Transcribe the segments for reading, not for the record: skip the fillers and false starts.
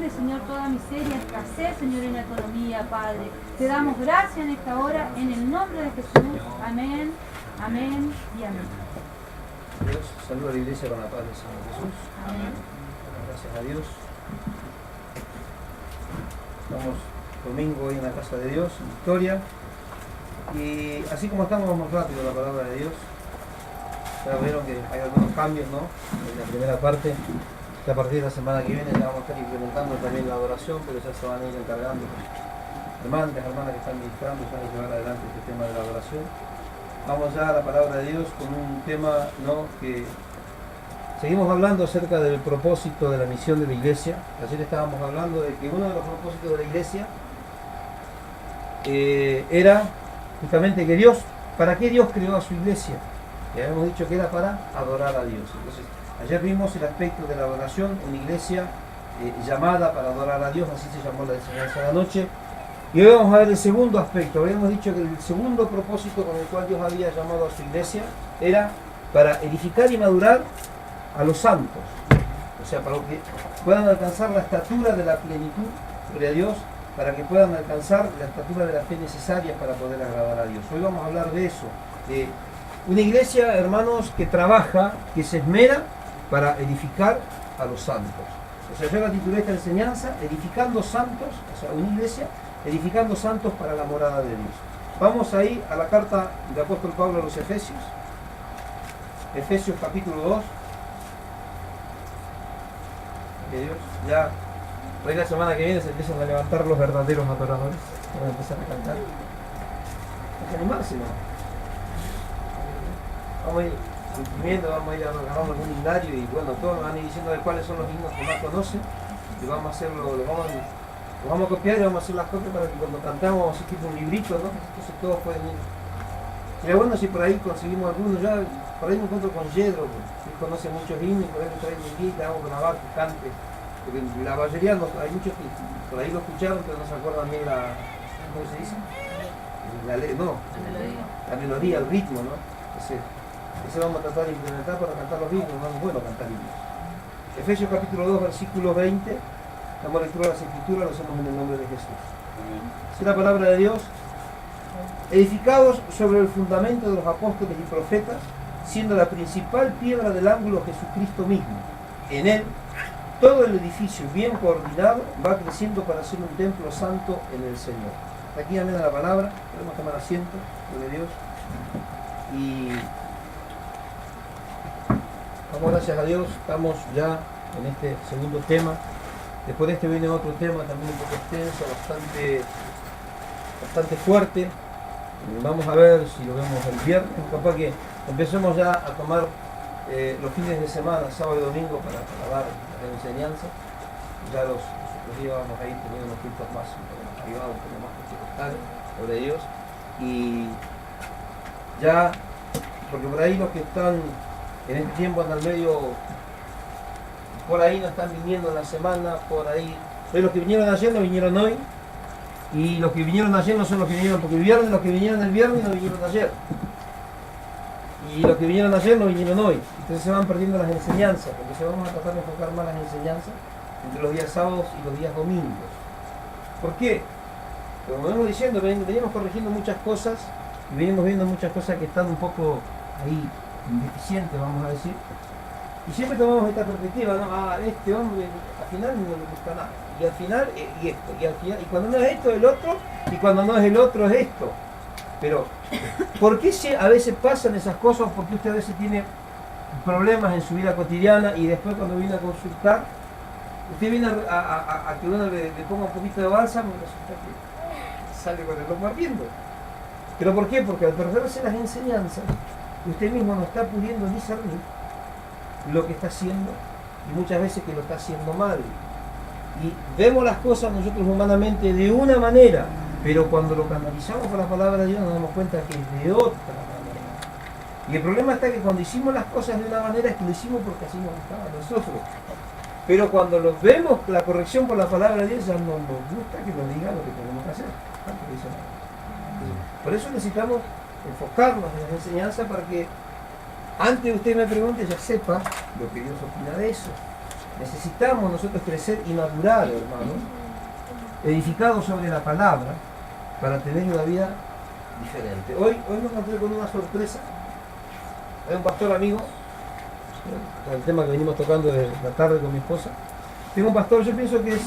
libre, Señor, toda miseria, escasez, Señor, en la economía, Padre. Te damos gracias en esta hora, en el nombre de Jesús. Amén, amén y amén. Dios, saluda a la iglesia con la paz del Señor Jesús. Amén. Gracias a Dios. Estamos domingo hoy en la casa de Dios, en Victoria. Y así como estamos, vamos rápido la palabra de Dios. Ya vieron que hay algunos cambios, ¿no? En la primera parte, que a partir de la semana que viene ya vamos a estar implementando también la adoración, pero ya se van a ir encargando hermanas que están ministrando, ya van a llevar adelante este tema de la adoración. Vamos ya a la palabra de Dios con un tema, ¿no?, que seguimos hablando acerca del propósito de la misión de la iglesia. Ayer estábamos hablando de que uno de los propósitos de la iglesia era justamente que Dios, ¿para qué Dios creó a su iglesia? Ya habíamos dicho que era para adorar a Dios. Entonces, ayer vimos el aspecto de la adoración en la iglesia llamada para adorar a Dios, así se llamó la enseñanza de la noche. Y hoy vamos a ver el segundo aspecto. Habíamos dicho que el segundo propósito con el cual Dios había llamado a su iglesia era para edificar y madurar a los santos. O sea, para que puedan alcanzar la estatura de la plenitud, gloria a Dios, para que puedan alcanzar la estatura de la fe necesaria para poder agradar a Dios. Hoy vamos a hablar de eso, de una iglesia, hermanos, que trabaja, que se esmera para edificar a los santos. O sea, yo la titulé esta enseñanza, Edificando Santos, o sea, una iglesia edificando santos para la morada de Dios. Vamos ahí a la carta del apóstol Pablo a los Efesios. Efesios capítulo 2. Que Dios, ya hoy la semana que viene se empiezan a levantar los verdaderos adoradores. Van a empezar a cantar. Hay que animarse, ¿no? Vamos a ir imprimiendo, vamos a ir agarrando algún himnario y bueno, todos nos van a ir diciendo de cuáles son los himnos que más conocen y vamos a hacerlo, lo vamos a copiar y vamos a hacer las copias para que cuando cantamos vamos a hacer tipo un librito, ¿no? Entonces todos pueden ir. Sería bueno si por ahí conseguimos algunos, ya por ahí me encuentro con Yedro, que conoce muchos himnos, por ahí me trae un guía, que hago grabar, que cante, porque la mayoría, hay muchos que por ahí lo escucharon, pero no se acuerdan bien la, ¿cómo se dice? La melodía, el ritmo, ¿no? Ese vamos a tratar de implementar para cantar los himnos, no es bueno cantar himnos. Efesios capítulo 2, versículo 20, damos lectura a las Escrituras, lo hacemos en el nombre de Jesús. Es la palabra de Dios. Edificados sobre el fundamento de los apóstoles y profetas, siendo la principal piedra del ángulo Jesucristo mismo. En él, todo el edificio bien coordinado va creciendo para ser un templo santo en el Señor. Aquí amén a la palabra, podemos tomar asiento, gloria a Dios. Y damos gracias a Dios, estamos ya en este segundo tema. Después de este viene otro tema también un poco extenso, bastante fuerte. Vamos a ver si lo vemos el viernes, capaz que empecemos ya a tomar los fines de semana, sábado y domingo, para dar la enseñanza. Ya los días vamos a ir teniendo unos cultos más privados, un poco más pentecostales, sobre Dios. Y ya, porque por ahí los que están en este tiempo andan medio, por ahí no están viniendo en la semana, por ahí. Pero los que vinieron ayer no vinieron hoy. Y los que vinieron ayer no son los que vinieron porque el viernes, los que vinieron el viernes no vinieron ayer. Y los que vinieron ayer no vinieron hoy. Entonces se van perdiendo las enseñanzas, porque se vamos a tratar de enfocar más las enseñanzas entre los días sábados y los días domingos. ¿Por qué? Porque como venimos diciendo, venimos corrigiendo muchas cosas y venimos viendo muchas cosas que están un poco ahí deficientes, vamos a decir. Y siempre tomamos esta perspectiva, ¿no? Este hombre al final no le gusta nada. Y al final, y esto, y al final, y cuando no es esto, el otro, y cuando no es el otro, es esto. Pero, ¿por qué a veces pasan esas cosas? Porque usted a veces tiene problemas en su vida cotidiana y después cuando viene a consultar, usted viene a que uno le ponga un poquito de bálsamo y resulta que sale con el ojo ardiendo. ¿Pero por qué? Porque al perderse las enseñanzas, usted mismo no está pudiendo discernir lo que está haciendo y muchas veces que lo está haciendo mal. Y vemos las cosas nosotros humanamente de una manera, pero cuando lo canalizamos por la palabra de Dios nos damos cuenta que es de otra manera. Y el problema está que cuando hicimos las cosas de una manera es que lo hicimos porque así nos gustaba a nosotros. Pero cuando lo vemos la corrección por la palabra de Dios ya no nos gusta que nos diga lo que tenemos que hacer. Por eso necesitamos enfocarnos en la enseñanza para que antes de usted me pregunte ya sepa lo que Dios opina de eso. Necesitamos nosotros crecer y madurar, hermanos, edificados sobre la palabra, para tener una vida diferente. Hoy me encontré con una sorpresa. Hay un pastor amigo, con el tema que venimos tocando de la tarde con mi esposa. Tengo un pastor, yo pienso que es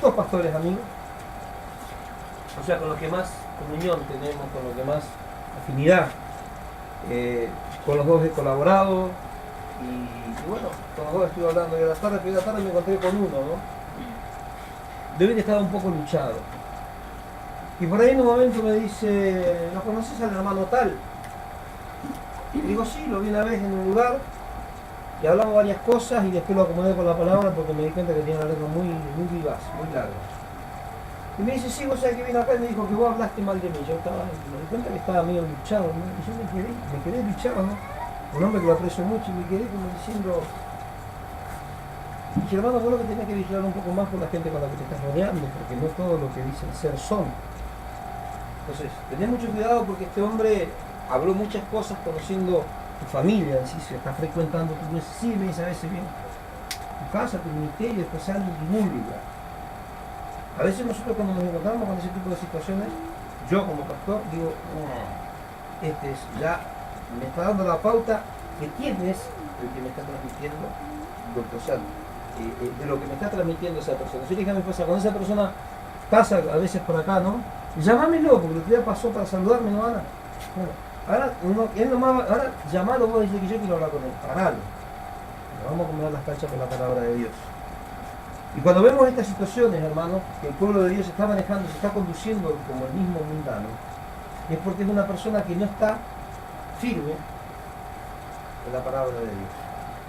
dos pastores amigos, o sea, con los que más comunión tenemos, con los que más afinidad. Con los dos he colaborado y bueno, con los dos estuve hablando de la tarde, pero de la tarde me encontré con uno, ¿no? De hoy estaba un poco luchado. Y por ahí en un momento me dice, ¿lo conoces al hermano tal? Y digo, sí, lo vi una vez en un lugar y hablamos varias cosas y después lo acomodé con la palabra porque me di cuenta que tenía una letra muy vivaz, muy larga. Y me dice, sí, vos sabés que vino acá y me dijo que vos hablaste mal de mí. Yo me di cuenta que estaba medio luchado, ¿no? Y yo me quedé luchado, ¿no? Un hombre que lo aprecio mucho y me quedé como diciendo, dije, hermano, vos lo que tenés que vigilar un poco más por la gente con la que te estás rodeando, porque no todo lo que dicen ser son. Entonces, tenés mucho cuidado porque este hombre habló muchas cosas conociendo tu familia, si se está frecuentando tu iglesia, sí, me dice a veces bien, tu casa, tu ministerio, después sale y divulga. A veces nosotros cuando nos encontramos con ese tipo de situaciones, yo como pastor digo, ya me está dando la pauta de quién es el que me está transmitiendo, de lo que me está transmitiendo esa persona. Yo le dije a mi esposa, cuando esa persona pasa a veces por acá, ¿no? Llámamelo, porque el otro día pasó para saludarme, ¿no, Ana? Bueno, ahora llamalo vos y dice que yo quiero hablar con él, paralo. Vamos a acomodar las canchas con la palabra de Dios. Y cuando vemos estas situaciones, hermanos, que el pueblo de Dios se está manejando, se está conduciendo como el mismo mundano, es porque es una persona que no está firme en la palabra de Dios.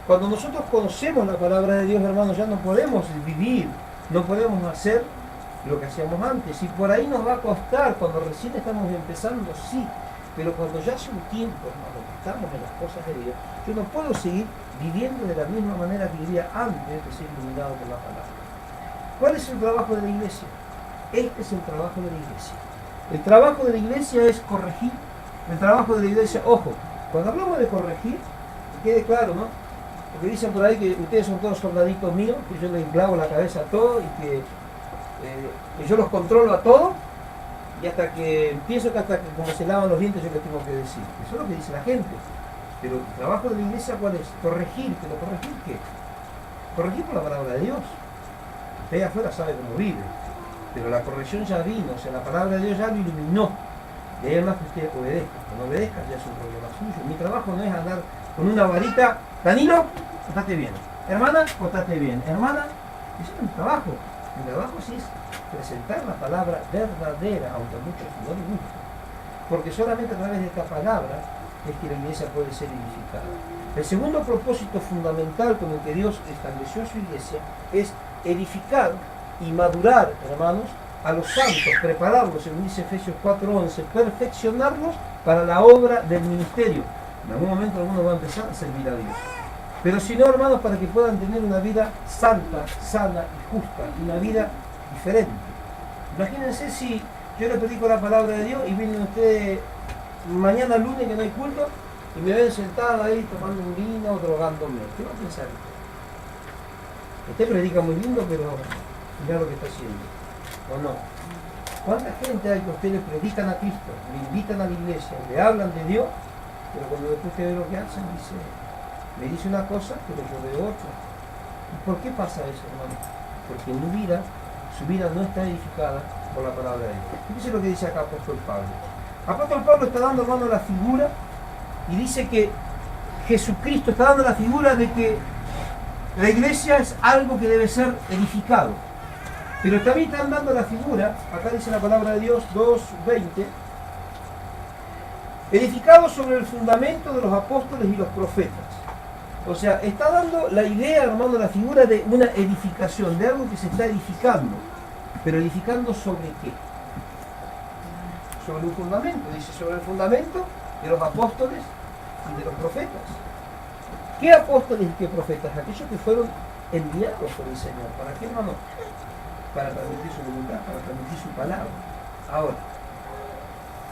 Cuando nosotros conocemos la palabra de Dios, hermanos, ya no podemos vivir, no podemos hacer lo que hacíamos antes. Y por ahí nos va a costar, cuando recién estamos empezando, sí, pero cuando ya hace un tiempo, hermanos, que estamos en las cosas de Dios, yo no puedo seguir viviendo de la misma manera que vivía antes de ser iluminado por la palabra. ¿Cuál es el trabajo de la iglesia? Este es el trabajo de la iglesia. El trabajo de la iglesia es corregir. El trabajo de la iglesia, ojo, cuando hablamos de corregir, que quede claro, ¿no? Porque dicen por ahí que ustedes son todos soldaditos míos, que yo les clavo la cabeza a todos y que yo los controlo a todos, y hasta que como se lavan los dientes yo les tengo que decir. Eso es lo que dice la gente. Pero el trabajo de la iglesia, ¿cuál es? Corregir. ¿Pero corregir qué? Corregir por la palabra de Dios. Usted afuera sabe cómo vive, pero la corrección ya vino, o sea, la palabra de Dios ya lo iluminó. Y hay más que usted obedezca. Cuando obedezca ya es un problema suyo. Mi trabajo no es andar con una varita, Danilo, portate bien. Hermana, portate bien. Hermana, eso es mi trabajo. Mi trabajo sí es presentar la palabra verdadera, aunque a muchos no les guste. Porque solamente a través de esta palabra es que la iglesia puede ser edificada. El segundo propósito fundamental con el que Dios estableció a su iglesia es edificar y madurar, hermanos, a los santos, prepararlos, según dice Efesios 4:11, perfeccionarlos para la obra del ministerio. En algún momento alguno va a empezar a servir a Dios. Pero si no, hermanos, para que puedan tener una vida santa, sana y justa, una vida diferente. Imagínense si yo le predico la palabra de Dios y vienen ustedes mañana lunes que no hay culto y me ven sentado ahí tomando un vino, drogándome. ¿Qué va a pensar? Usted predica muy lindo, pero mira lo que está haciendo. ¿O no? ¿Cuánta gente hay que ustedes predican a Cristo, le invitan a la iglesia, le hablan de Dios, pero cuando después usted ve lo que hacen, me dice una cosa, pero yo veo otra? ¿Y por qué pasa eso, hermano? Porque en su vida no está edificada por la palabra de Dios. Fíjese lo que dice acá Apóstol Pablo. Apóstol Pablo está dando, hermano, la figura y dice que Jesucristo está dando la figura de que la iglesia es algo que debe ser edificado. Pero también están dando la figura, acá dice la palabra de Dios 2:20, edificado sobre el fundamento de los apóstoles y los profetas. O sea, está dando la idea, hermano, la figura de una edificación, de algo que se está edificando. Pero edificando sobre qué? Sobre un fundamento, dice, sobre el fundamento de los apóstoles y de los profetas. ¿Qué apóstoles y qué profetas? Aquellos que fueron enviados por el Señor. ¿Para qué, hermano? Para transmitir su voluntad, para transmitir su palabra. Ahora,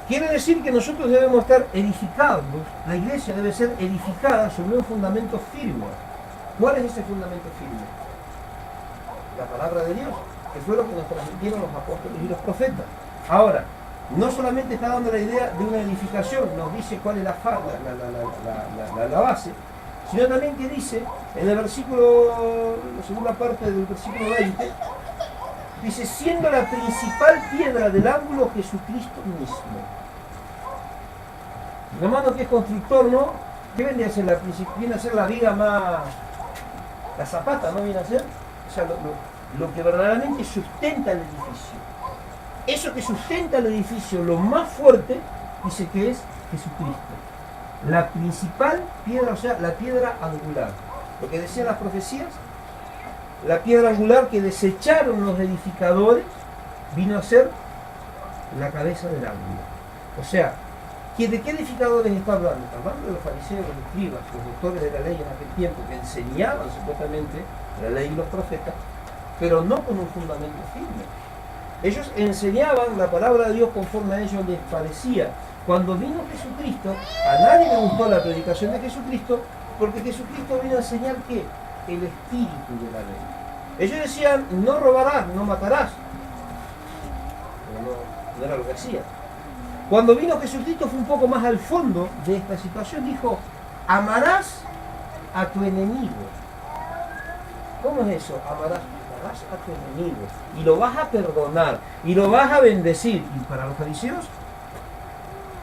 quiere decir que nosotros debemos estar edificados, la iglesia debe ser edificada sobre un fundamento firme. ¿Cuál es ese fundamento firme? La palabra de Dios, que fue lo que nos transmitieron los apóstoles y los profetas. Ahora, no solamente está dando la idea de una edificación, nos dice cuál es la base, sino también que dice, en el versículo, la segunda parte del versículo 20, dice, siendo la principal piedra del ángulo Jesucristo mismo. El hermano que es constructor, ¿no? ¿Qué viene a ser la principal? Viene a ser la viga más, la zapata, ¿no viene a ser? O sea, lo que verdaderamente sustenta el edificio. Eso que sustenta el edificio, lo más fuerte, dice que es Jesucristo. La principal piedra, o sea, la piedra angular. Lo que decían las profecías, la piedra angular que desecharon los edificadores, vino a ser la cabeza del ángulo. O sea, ¿de qué edificadores está hablando? Está hablando de los fariseos, los escribas, los doctores de la ley en aquel tiempo, que enseñaban supuestamente la ley y los profetas, pero no con un fundamento firme. Ellos enseñaban la palabra de Dios conforme a ellos les parecía. Cuando vino Jesucristo, a nadie le gustó la predicación de Jesucristo, porque Jesucristo vino a enseñar ¿qué? El espíritu de la ley. Ellos decían, no robarás, no matarás. Pero no era lo que hacían. Cuando vino Jesucristo fue un poco más al fondo de esta situación. Dijo, amarás a tu enemigo. ¿Cómo es eso? Amarás a tu enemigo. Y lo vas a perdonar. Y lo vas a bendecir. Y para los fariseos,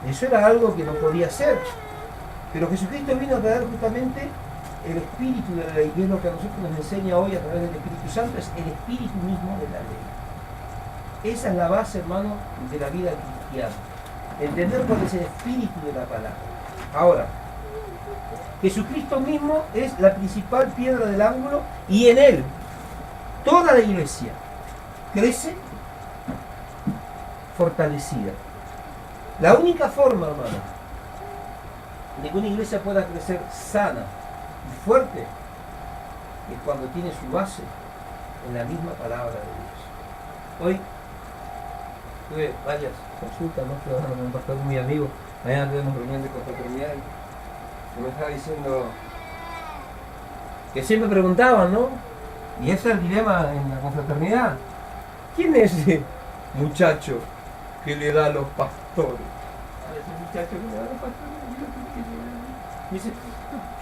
eso era algo que no podía ser. Pero Jesucristo vino a traer justamente el espíritu de la ley. Y es lo que a nosotros nos enseña hoy a través del Espíritu Santo. Es el espíritu mismo de la ley. Esa es la base, hermano, de la vida cristiana. Entender cuál es el espíritu de la palabra. Ahora, Jesucristo mismo es la principal piedra del ángulo y en él toda la iglesia crece fortalecida. La única forma, hermano, de que una iglesia pueda crecer sana y fuerte es cuando tiene su base en la misma palabra de Dios. Hoy tuve varias consultas, ¿no? Con un pastor muy amigo, mañana tenemos reunión de confraternidad y me estaba diciendo que siempre preguntaban, ¿no? Y ese es el dilema en la confraternidad. ¿Quién es ese muchacho que le da a los pastores? Ese muchacho que le da a los pastores. Me dice,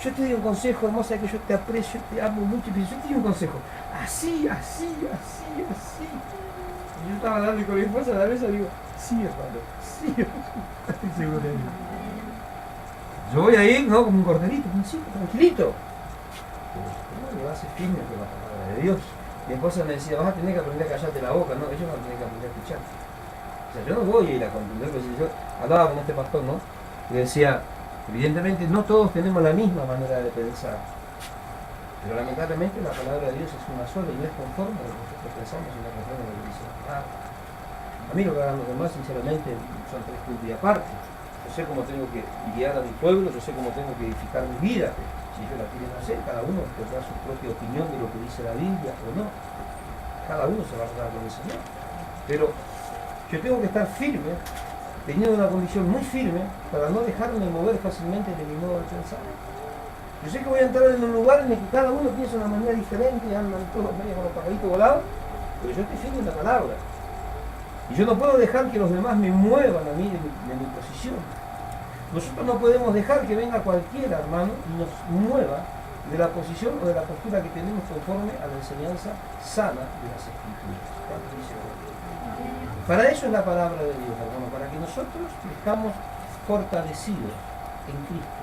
yo te doy un consejo, hermosa, que yo te aprecio, te amo mucho, pero yo te doy un consejo. Así. Y yo estaba hablando con mi esposa a la vez y digo, sí, hermano, sí, estoy seguro de ello. Yo voy a ir, ¿no? Como un corderito, tranquilito. Pero me base firme con la palabra de Dios. Mi esposa me decía, vas a tener que aprender a callarte la boca, ¿no? Ellos van a tener que aprender a escuchar. O sea, yo no voy a ir a contender, porque si yo hablaba con este pastor, ¿no? Y decía, evidentemente no todos tenemos la misma manera de pensar. Pero lamentablemente la palabra de Dios es una sola y no es conforme a lo que nosotros pensamos y no es conforme a lo que dice la palabra. A mí lo que hagan los demás, sinceramente, son tres puntos y aparte. Yo sé cómo tengo que guiar a mi pueblo, yo sé cómo tengo que edificar mi vida. Si ellos la quieren hacer, cada uno tendrá su propia opinión de lo que dice la Biblia o no. Cada uno se va a dar con el Señor. Pero yo tengo que estar firme, teniendo una condición muy firme, para no dejarme mover fácilmente de mi modo de pensar. Yo sé que voy a entrar en un lugar en el que cada uno piensa de una manera diferente, andan todos medio con los pajaritos volados, pero yo estoy firme en la palabra. Y yo no puedo dejar que los demás me muevan a mí de mi posición. Nosotros no podemos dejar que venga cualquiera, hermano, y nos mueva de la posición o de la postura que tenemos conforme a la enseñanza sana de las Escrituras. Para eso es la palabra de Dios, hermano, para que nosotros estamos fortalecidos en Cristo.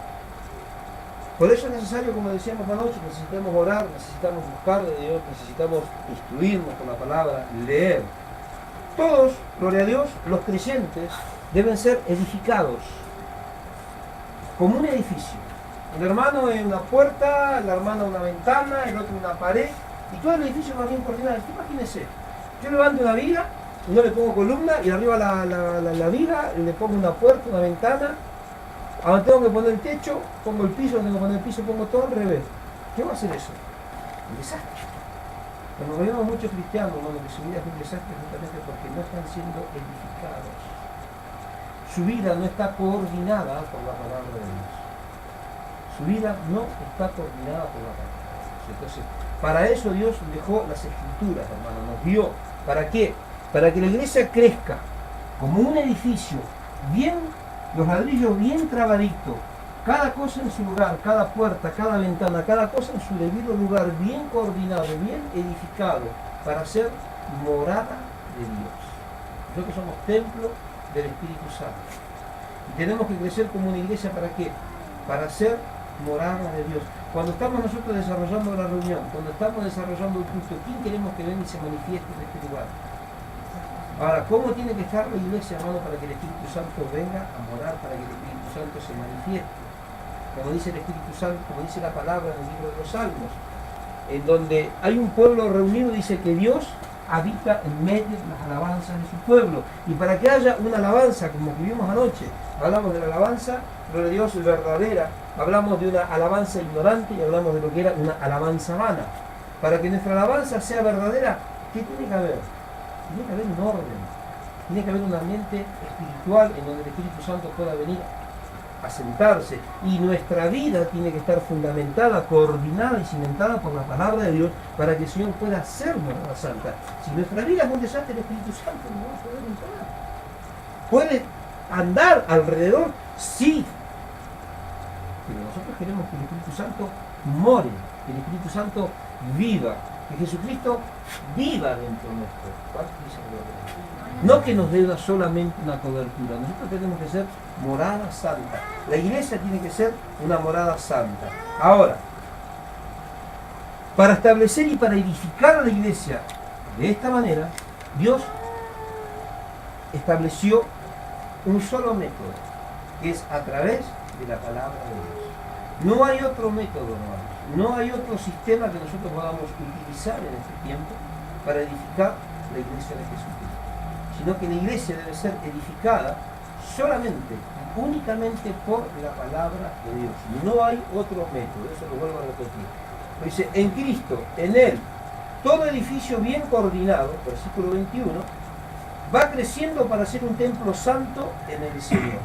Por eso es necesario, como decíamos anoche, necesitamos orar, necesitamos buscar de Dios, necesitamos instruirnos con la palabra, leer. Todos, gloria a Dios, los creyentes deben ser edificados como un edificio. El hermano en una puerta, la hermana en una ventana, el otro en una pared, y todo el edificio más bien coordinado. Imagínense, yo levanto una viga, y no le pongo columna, y arriba la viga le pongo una puerta, una ventana. A donde tengo que poner el techo, pongo el piso, donde tengo que poner el piso, pongo todo al revés. ¿Qué va a hacer eso? Un desastre. Cuando vemos muchos cristianos, hermano, que su vida es un desastre justamente porque no están siendo edificados. Su vida no está coordinada por la palabra de Dios. Su vida no está coordinada por la palabra de Dios. Entonces, para eso Dios dejó las escrituras, hermano, nos dio. ¿Para qué? Para que la iglesia crezca como un edificio, bien, los ladrillos bien trabaditos, cada cosa en su lugar, cada puerta, cada ventana, cada cosa en su debido lugar, bien coordinado, bien edificado, para ser morada de Dios. Nosotros somos templo del Espíritu Santo. Y tenemos que crecer como una iglesia, ¿para qué? Para ser morada de Dios. Cuando estamos nosotros desarrollando la reunión, cuando estamos desarrollando el culto, ¿quién queremos que venga y se manifieste en este lugar? Ahora, ¿cómo tiene que estar la iglesia, hermano, para que el Espíritu Santo venga a morar, para que el Espíritu Santo se manifieste? Como dice el Espíritu Santo, como dice la palabra en el libro de los Salmos, en donde hay un pueblo reunido, dice que Dios habita en medio de las alabanzas de su pueblo. Y para que haya una alabanza, como que vimos anoche, hablamos de la alabanza, gloria a Dios, verdadera, hablamos de una alabanza ignorante y hablamos de lo que era una alabanza vana. Para que nuestra alabanza sea verdadera, ¿qué tiene que haber? Tiene que haber un orden, tiene que haber un ambiente espiritual en donde el Espíritu Santo pueda venir a sentarse, y nuestra vida tiene que estar fundamentada, coordinada y cimentada por la palabra de Dios, para que el Señor pueda ser morada santa. Si nuestra vida es un desastre, el Espíritu Santo no va a poder entrar. ¿Puede andar alrededor? Sí, pero nosotros queremos que el Espíritu Santo more, que el Espíritu Santo viva, que Jesucristo viva dentro nuestro. No que nos dé solamente una cobertura. Nosotros tenemos que ser morada santa. La iglesia tiene que ser una morada santa. Ahora, para establecer y para edificar a la iglesia de esta manera, Dios estableció un solo método, que es a través de la palabra de Dios. No hay otro método, hermanos. No hay otro sistema que nosotros podamos utilizar en este tiempo para edificar la iglesia de Jesucristo, sino que la iglesia debe ser edificada solamente, únicamente por la palabra de Dios. No hay otro método, eso lo vuelvo a repetir. Dice, en Cristo, en Él, todo edificio bien coordinado, versículo 21, va creciendo para ser un templo santo en el Señor,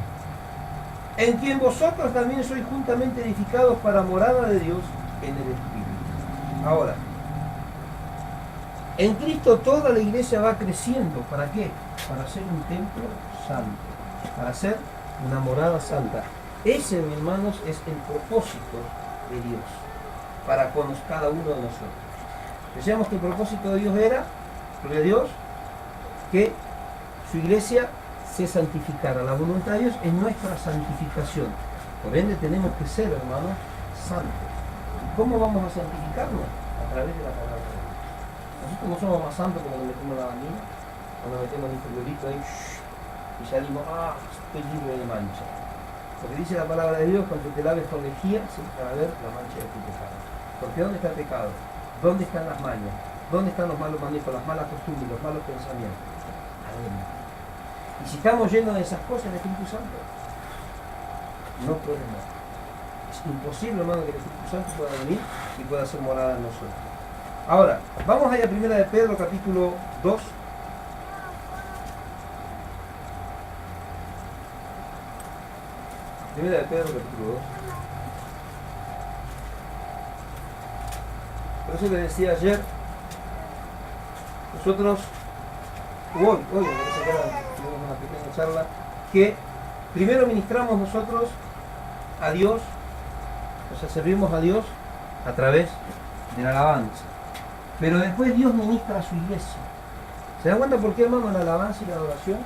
en quien vosotros también sois juntamente edificados para morada de Dios en el Espíritu. Ahora, en Cristo toda la iglesia va creciendo. ¿Para qué? Para ser un templo santo, para ser una morada santa. Ese, mis hermanos, es el propósito de Dios para con cada uno de nosotros. Decíamos que el propósito de Dios era, gloria a Dios, que su iglesia se santificara. La voluntad de Dios es nuestra santificación. Por ende tenemos que ser, hermanos, santos. ¿Y cómo vamos a santificarnos? A través de la palabra de Dios. Nosotros no somos más santos cuando metemos la bañera, cuando metemos el interiorito ahí y salimos, estoy libre de mancha. Porque dice la palabra de Dios, cuando te laves con lejía, se te va a ver la mancha de tu pecado. Porque ¿dónde está el pecado? ¿Dónde están las mañas? ¿Dónde están los malos manejos, las malas costumbres, los malos pensamientos? Adentro. Y si estamos llenos de esas cosas, el Espíritu Santo no puede más. Es imposible, hermano, que el Espíritu Santo pueda venir y pueda ser morada en nosotros. Ahora, vamos allá a 1 de Pedro, capítulo 2. Primera de Pedro, capítulo 2. Por eso le decía ayer, nosotros, hoy me parece que tuvimos una pequeña charla, que primero ministramos nosotros a Dios, o sea, servimos a Dios a través de la alabanza. Pero después Dios ministra a su iglesia. ¿Se dan cuenta por qué, hermano, la alabanza y la adoración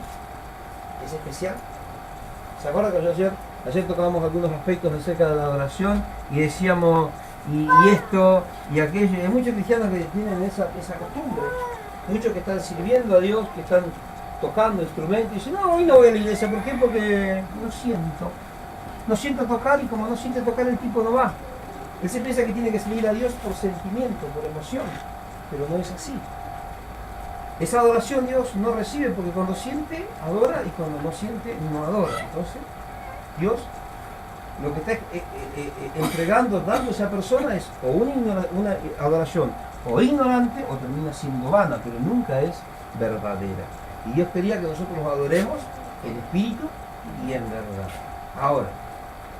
es especial? ¿Se acuerdan que ayer tocábamos algunos aspectos acerca de la adoración y decíamos, y esto, y aquello? Hay muchos cristianos que tienen esa costumbre. Muchos que están sirviendo a Dios, que están tocando instrumentos, y dicen, no, hoy no voy a la iglesia. ¿Por qué? Porque no siento tocar, y como no siente tocar, el tipo no va. Él se piensa que tiene que servir a Dios por sentimiento, por emoción, pero no es así. Esa adoración Dios no recibe, porque cuando siente, adora, y cuando no siente, no adora. Entonces, Dios lo que está entregando, dando a esa persona es o una adoración o ignorante, o termina siendo vana, pero nunca es verdadera. Y Dios quería que nosotros nos adoremos en espíritu y en verdad. Ahora,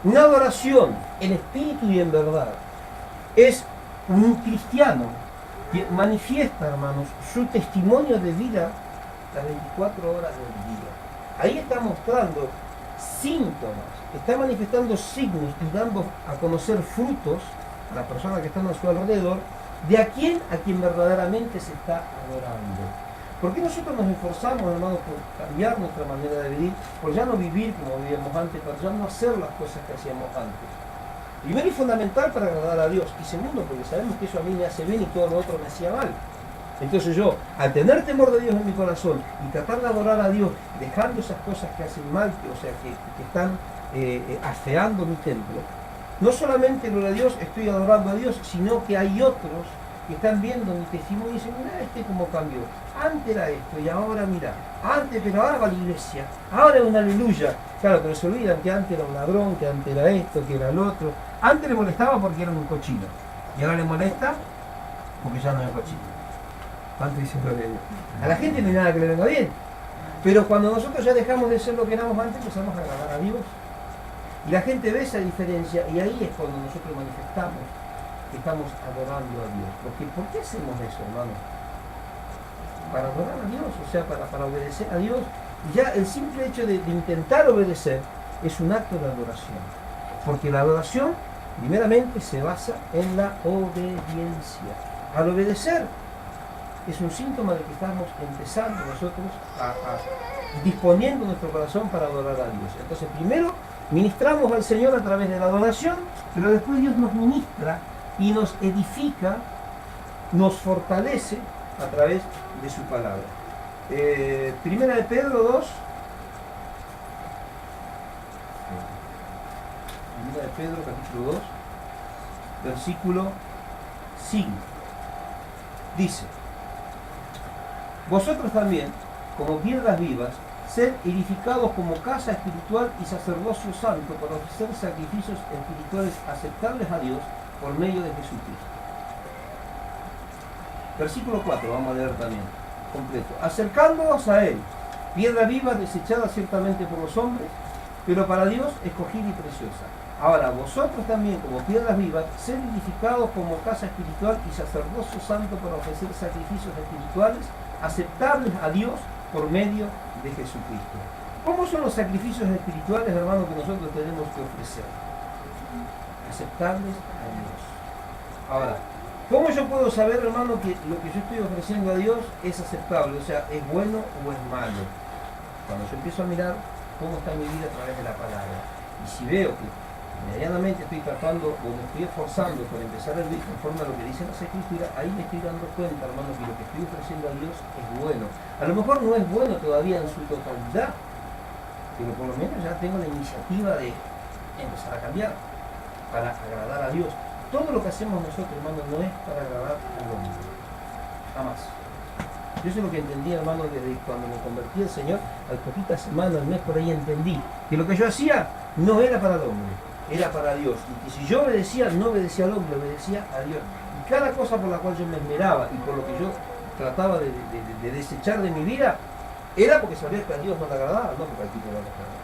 una adoración en espíritu y en verdad es un cristiano que manifiesta, hermanos, su testimonio de vida las 24 horas del día. Ahí está mostrando síntomas, está manifestando signos y dando a conocer frutos a las personas que están a su alrededor de a quien verdaderamente se está adorando. ¿Por qué nosotros nos esforzamos, hermanos, por cambiar nuestra manera de vivir, por ya no vivir como vivíamos antes, para ya no hacer las cosas que hacíamos antes? Primero y fundamental para agradar a Dios, y segundo porque sabemos que eso a mí me hace bien y todo lo otro me hacía mal. Entonces yo, al tener temor de Dios en mi corazón y tratar de adorar a Dios, dejando esas cosas que hacen mal, que están afeando mi templo, no solamente lo de Dios estoy adorando a Dios, sino que hay otros que están viendo mi testimonio y dicen, mira cómo cambió. Antes era esto y ahora mira. Antes, pero ahora va a la iglesia. Ahora es una aleluya. Claro, pero se olvidan que antes era un ladrón, que antes era esto, que era el otro. Antes le molestaba porque era un cochino. Y ahora le molesta porque ya no es cochino. ¿Cuánto dice gloria a Dios? A la gente no hay nada que le venga bien. Pero cuando nosotros ya dejamos de ser lo que éramos antes, empezamos a agradar a Dios. Y la gente ve esa diferencia y ahí es cuando nosotros manifestamos que estamos adorando a Dios. Porque ¿por qué hacemos eso, hermano? Para adorar a Dios, o sea, para obedecer a Dios. Y ya el simple hecho de intentar obedecer es un acto de adoración. Porque la adoración, primeramente, se basa en la obediencia. Al obedecer, es un síntoma de que estamos empezando nosotros disponiendo nuestro corazón para adorar a Dios. Entonces, primero, ministramos al Señor a través de la adoración, pero después Dios nos ministra y nos edifica, nos fortalece a través de su palabra. Primera de Pedro 2. Primera de Pedro, capítulo 2, versículo 5. Dice: vosotros también, como piedras vivas, sed edificados como casa espiritual y sacerdocio santo para ofrecer sacrificios espirituales aceptables a Dios por medio de Jesucristo. Versículo 4, vamos a leer también, completo. Acercándoos a Él, piedra viva desechada ciertamente por los hombres, pero para Dios escogida y preciosa. Ahora, vosotros también, como piedras vivas, sed edificados como casa espiritual y sacerdocio santo para ofrecer sacrificios espirituales aceptables a Dios por medio de Jesucristo. ¿Cómo son los sacrificios espirituales, hermano, que nosotros tenemos que ofrecer? Aceptables a Dios. Ahora, ¿cómo yo puedo saber, hermano, que lo que yo estoy ofreciendo a Dios es aceptable? O sea, ¿es bueno o es malo? Cuando yo empiezo a mirar cómo está mi vida a través de la palabra. Y si veo que medianamente estoy tratando o me estoy esforzando por empezar a vivir conforme a lo que dicen las Escrituras, ahí me estoy dando cuenta, hermano, que lo que estoy ofreciendo a Dios es bueno. A lo mejor no es bueno todavía en su totalidad, pero por lo menos ya tengo la iniciativa de empezar a cambiar para agradar a Dios. Todo lo que hacemos nosotros, hermano, no es para agradar al hombre. Jamás. Yo eso es lo que entendí, hermano, desde cuando me convertí al Señor, al poquitas semanas, al mes por ahí entendí que lo que yo hacía no era para el hombre, era para Dios. Y que si yo obedecía, no obedecía al hombre, obedecía a Dios. Y cada cosa por la cual yo me esmeraba y por lo que yo trataba de desechar de mi vida, era porque sabía que a Dios no le agradaba, no porque al tipo no le agradaba.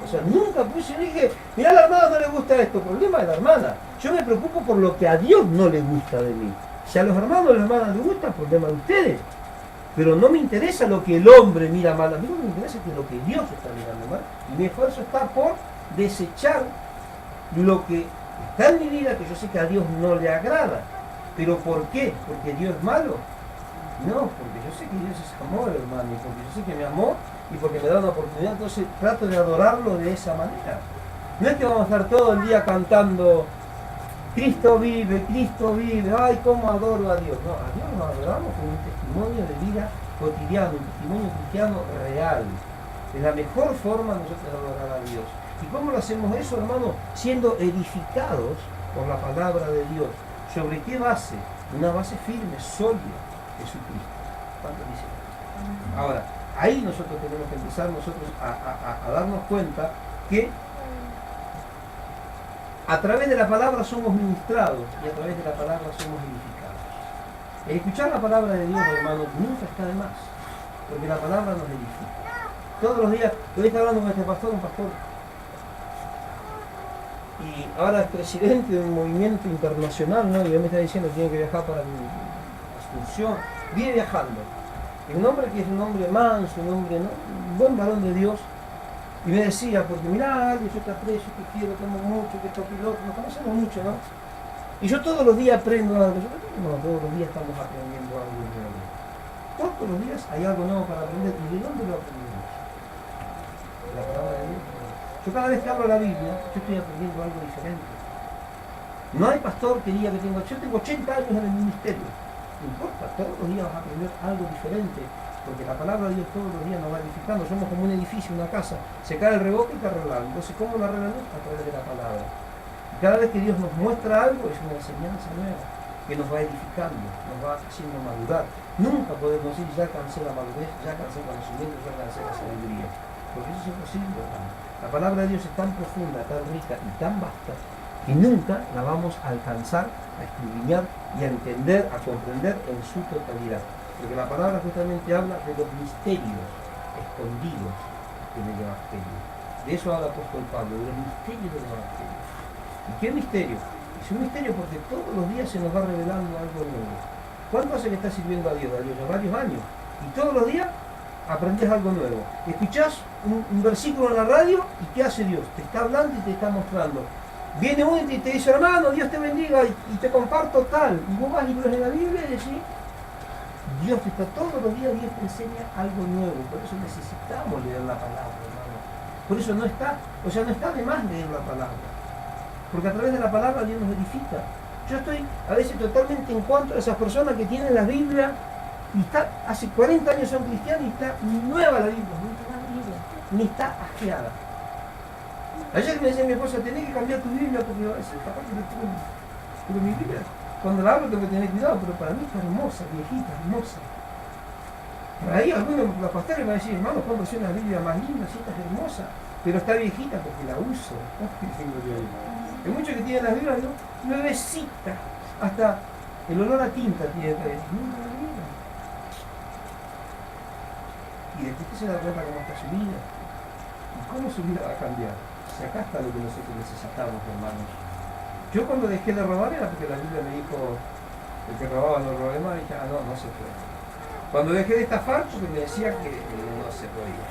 O sea, nunca puse y dije, mirá, a la hermana no le gusta esto, problema de la hermana. Yo me preocupo por lo que a Dios no le gusta de mí. Si a los hermanos o las hermanas les gusta, problema de ustedes. Pero no me interesa lo que el hombre mira mal, a mí me interesa que lo que Dios está mirando mal. Y mi esfuerzo está por desechar lo que está en mi vida, que yo sé que a Dios no le agrada. ¿Pero por qué? ¿Porque Dios es malo? No, porque yo sé que Dios es amor, hermano, y porque yo sé que me amó y porque me da una oportunidad, entonces trato de adorarlo de esa manera. No es que vamos a estar todo el día cantando Cristo vive, ay, cómo adoro a Dios. No, a Dios nos adoramos con un testimonio de vida cotidiano, un testimonio cristiano real. Es la mejor forma nosotros de adorar a Dios. ¿Y cómo lo hacemos eso, hermano? Siendo edificados por la palabra de Dios. ¿Sobre qué base? Una base firme, sólida, Jesucristo. ¿Cuánto dice? Ahora, ahí nosotros tenemos que empezar a darnos cuenta que a través de la palabra somos ministrados y a través de la palabra somos edificados. El escuchar la palabra de Dios, hermano, nunca está de más, porque la palabra nos edifica. Todos los días, hoy está hablando con este pastor, un pastor y ahora es presidente de un movimiento internacional, ¿no? Y él me está diciendo que tiene que viajar para Asunción, viene viajando. Y un hombre que es un hombre manso, un hombre, ¿no? Un buen varón de Dios. Y me decía, porque mirá, yo te aprecio, te quiero, te amo mucho, que estos pilotos, nos conocemos mucho, ¿no? Y yo todos los días aprendo algo. Yo no, todos los días estamos aprendiendo algo nuevo. Todos los días hay algo nuevo para aprender. ¿Y de dónde lo aprendemos? De la palabra de Dios. Yo cada vez que hablo la Biblia, yo estoy aprendiendo algo diferente. No hay pastor que diga que yo tengo 80 años en el ministerio. No importa, todos los días vas a aprender algo diferente. Porque la palabra de Dios todos los días nos va edificando. Somos como un edificio, una casa. Se cae el reboque y hay que arreglarlo. Entonces, ¿cómo lo arreglamos? A través de la palabra. Y cada vez que Dios nos muestra algo, es una enseñanza nueva que nos va edificando, nos va haciendo madurar. Nunca podemos decir, ya alcancé la madurez, ya alcancé el conocimiento, ya alcancé la sabiduría. Porque eso es imposible, hermano. La palabra de Dios es tan profunda, tan rica y tan vasta que nunca la vamos a alcanzar a escudriñar y a entender, a comprender en su totalidad. Porque la palabra justamente habla de los misterios escondidos en el Evangelio. De eso habla el apóstol Pablo, de los misterios del Evangelio. ¿Y qué misterio? Es un misterio porque todos los días se nos va revelando algo nuevo. ¿Cuánto hace que estás sirviendo a Dios? Ya varios años. Y todos los días aprendes algo nuevo. Escuchás un versículo en la radio y ¿qué hace Dios? Te está hablando y te está mostrando. Viene uno y te dice, hermano, Dios te bendiga y te comparto tal. Y vos vas y lo ves en la Biblia y decís, Dios te está todos los días, Dios te enseña algo nuevo. Por eso necesitamos leer la palabra, hermano. Por eso no está de más leer la palabra. Porque a través de la palabra Dios nos edifica. Yo estoy a veces totalmente en contra de esas personas que tienen la Biblia y hace 40 años son cristianos y está nueva la Biblia, ni está asqueada. Ayer me decía mi esposa, tenés que cambiar tu Biblia porque va a decir, capaz que pero mi Biblia, cuando la hablo tengo que tener cuidado, pero para mí está hermosa, viejita, hermosa. Por ahí algunos los pastores me van a decir, hermano, ¿cuándo es una Biblia más linda? Si esta es hermosa, pero está viejita porque la uso. Hay muchos que tienen las Biblias, ¿no? Nuevecita, hasta el olor a tinta tiene. Y después se da cuenta cómo está su vida. ¿Y cómo su vida va a cambiar? Si acá está lo que nosotros necesitamos, hermanos. Yo cuando dejé de robar era porque la Biblia me dijo, el que robaba no robe más, y dije, no se puede. Cuando dejé de estafar, porque me decía que no se podía.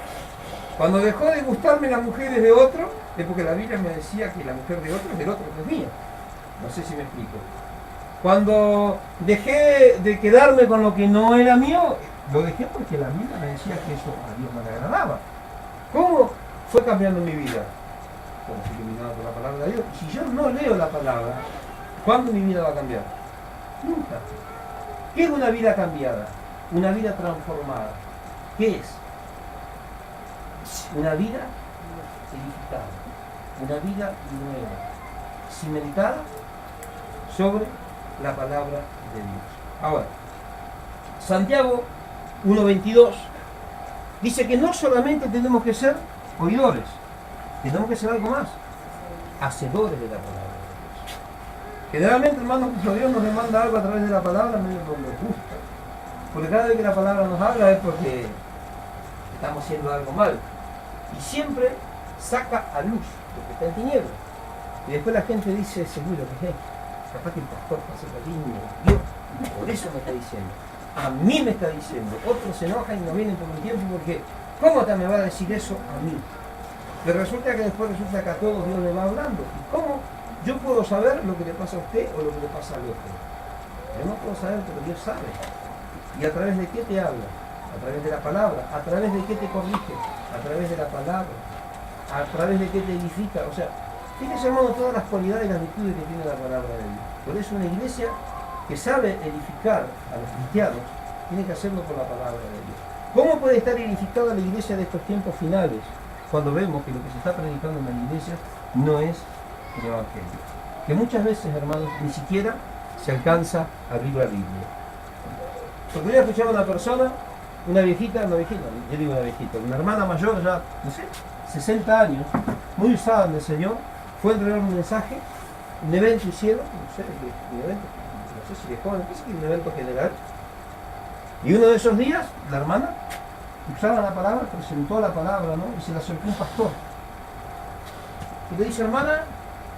Cuando dejó de gustarme las mujeres de otro, es porque la Biblia me decía que la mujer de otro es del otro que es mía. No sé si me explico. Cuando dejé de quedarme con lo que no era mío, lo dejé porque la Biblia me decía que eso a Dios no le agradaba. ¿Cómo fue cambiando mi vida? Como fui iluminado por la palabra de Dios. Si yo no leo la palabra, ¿cuándo mi vida va a cambiar? Nunca. ¿Qué es una vida cambiada? Una vida transformada. ¿Qué es? Una vida edificada, una vida nueva, cimentada sobre la palabra de Dios. Ahora, Santiago 1:22 dice que no solamente tenemos que ser oidores, tenemos que ser algo más, hacedores de la palabra de Dios. Generalmente, hermanos, cuando Dios nos demanda algo a través de la palabra, medio nos gusta, porque cada vez que la palabra nos habla es porque estamos haciendo algo mal. Y siempre saca a luz lo que está en tinieblas. Y después la gente dice, seguro que capaz que el pastor pasa por niño. Dios, por eso me está diciendo. A mí me está diciendo. Otros se enojan y no vienen por un tiempo porque, ¿cómo te me va a decir eso a mí? Pero resulta que después resulta que a todos Dios le va hablando. ¿Y cómo yo puedo saber lo que le pasa a usted o lo que le pasa al otro? Yo no puedo saber, pero Dios sabe. ¿Y a través de qué te habla? A través de la palabra. ¿A través de qué te corrige? A través de la palabra. ¿A través de qué te edifica? O sea, fíjese, hermano, todas las cualidades y las virtudes que tiene la palabra de Dios. Por eso una iglesia que sabe edificar a los cristianos tiene que hacerlo por la palabra de Dios. ¿Cómo puede estar edificada la iglesia de estos tiempos finales? Cuando vemos que lo que se está predicando en las iglesias no es el Evangelio. Que muchas veces, hermanos, ni siquiera se alcanza a abrir la Biblia. Porque yo escuchaba a una persona, una viejita, yo digo una viejita, una hermana mayor ya, no sé, 60 años, muy usada en el Señor, fue a entregar un mensaje, un evento hicieron, no sé si de joven, un evento general, y uno de esos días, la hermana, usaba la palabra, presentó la palabra, ¿no? Y se le acercó un pastor. Y le dice, hermana,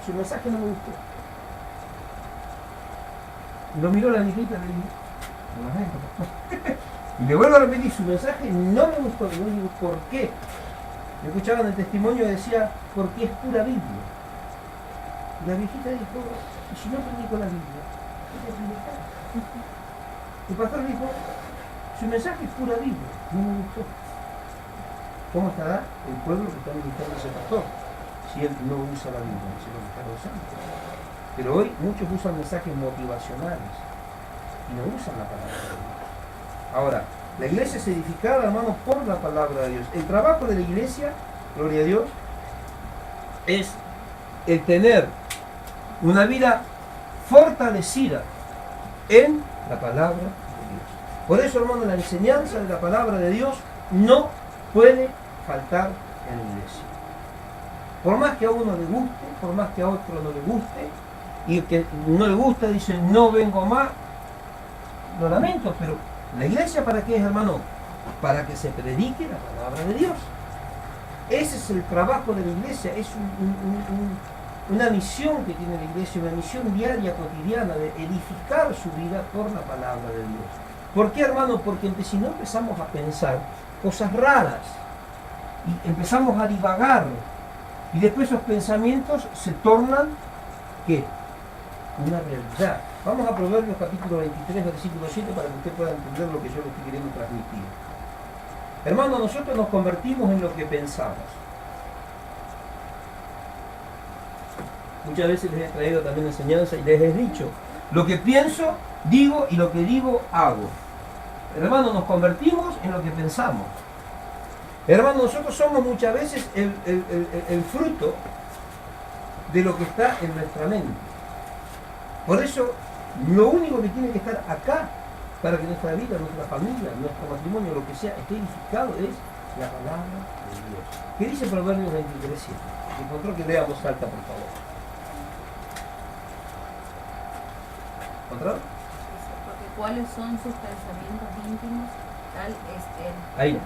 su mensaje no me gustó. Lo miró la viejita y le dijo, y le vuelvo a repetir, su mensaje no me gustó. Y yo digo, ¿por qué? Me escuchaban el testimonio y decía, porque es pura Biblia. Y la viejita dijo, ¿y si no predico la Biblia? ¿Qué te predicar? El pastor dijo, su mensaje es pura Biblia, no me gustó. ¿Cómo estará el pueblo que está ministrando ese pastor? Si él no usa la Biblia, no se lo está usando. Pero hoy muchos usan mensajes motivacionales y no usan la palabra de Dios. Ahora, la iglesia es edificada, hermanos, por la palabra de Dios. El trabajo de la iglesia, gloria a Dios, es el tener una vida fortalecida en la palabra de Dios. Por eso, hermano, la enseñanza de la palabra de Dios no puede faltar en la iglesia. Por más que a uno le guste, por más que a otro no le guste, y el que no le gusta dice, no vengo más, lo lamento, pero ¿la iglesia para qué es, hermano? Para que se predique la palabra de Dios. Ese es el trabajo de la iglesia, es una misión que tiene la iglesia, una misión diaria, cotidiana, de edificar su vida por la palabra de Dios. ¿Por qué, hermano? Porque si no empezamos a pensar cosas raras, y empezamos a divagar, y después esos pensamientos se tornan, ¿qué? Una realidad. Vamos a Proverbios capítulo 23, versículo 7, para que usted pueda entender lo que yo le estoy queriendo transmitir. Hermano, nosotros nos convertimos en lo que pensamos. Muchas veces les he traído también enseñanza y les he dicho, lo que pienso, digo, y lo que digo, hago. Hermano, nos convertimos en lo que pensamos. Hermano, nosotros somos muchas veces el fruto de lo que está en nuestra mente. Por eso, lo único que tiene que estar acá para que nuestra vida, nuestra familia, nuestro matrimonio, lo que sea, esté edificado es la palabra de Dios. ¿Qué dice Proverbios 23, 7? Encontró que lea en voz alta, por favor. ¿Encontró? Porque cuáles son sus pensamientos íntimos, tal es él. Ahí,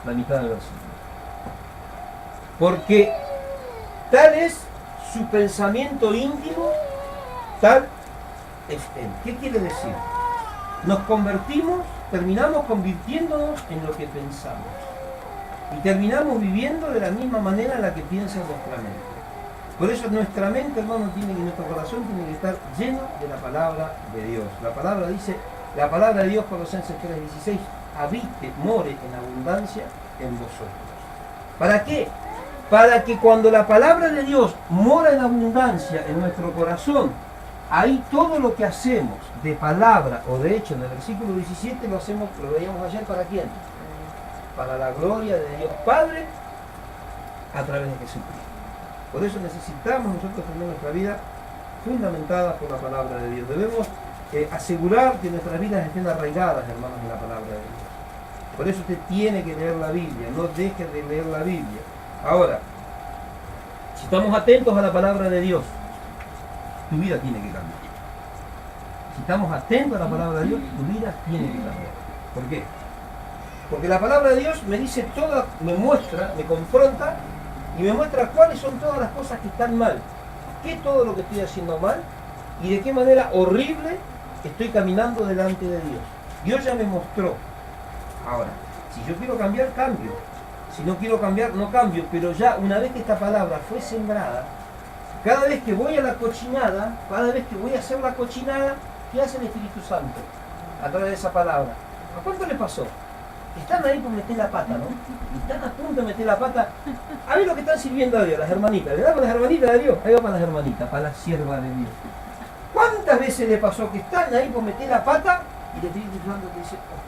la mitad del versículo. Porque tal es su pensamiento íntimo, tal es él. ¿Qué quiere decir? Nos convertimos, terminamos convirtiéndonos en lo que pensamos. Y terminamos viviendo de la misma manera en la que piensa nuestra mente. Por eso nuestra mente, hermano, nuestro corazón tiene que estar lleno de la palabra de Dios. La palabra dice, la palabra de Dios, Colosenses 3:16, habite, more en abundancia en vosotros. ¿Para qué? Para que cuando la palabra de Dios mora en abundancia en nuestro corazón, ahí todo lo que hacemos de palabra o de hecho en el versículo 17 lo hacemos, lo veíamos ayer, ¿para quién? Para la gloria de Dios Padre a través de Jesucristo. Por eso necesitamos nosotros tener nuestra vida fundamentada por la palabra de Dios. Debemos asegurar que nuestras vidas estén arraigadas, hermanos, en la palabra de Dios. Por eso usted tiene que leer la Biblia, no deje de leer la Biblia. Ahora, si estamos atentos a la palabra de Dios, tu vida tiene que cambiar. Si estamos atentos a la palabra de Dios, tu vida tiene que cambiar. ¿Por qué? Porque la palabra de Dios me dice toda, me muestra, me confronta y me muestra cuáles son todas las cosas que están mal, qué es todo lo que estoy haciendo mal y de qué manera horrible estoy caminando delante de Dios. Dios ya me mostró. Ahora, si yo quiero cambiar, cambio. Si no quiero cambiar, no cambio. Pero ya una vez que esta palabra fue sembrada, cada vez que voy a la cochinada, cada vez que voy a hacer la cochinada, ¿qué hace el Espíritu Santo a través de esa palabra? ¿A cuánto le pasó? Están ahí por meter la pata, ¿no? Y están a punto de meter la pata. A ver lo que están sirviendo a Dios, las hermanitas. ¿Le damos las hermanitas de Dios? Ahí va para las hermanitas, para la sierva de Dios. ¿Cuántas veces le pasó que están ahí por meter la pata y el Espíritu Santo te dice, oh?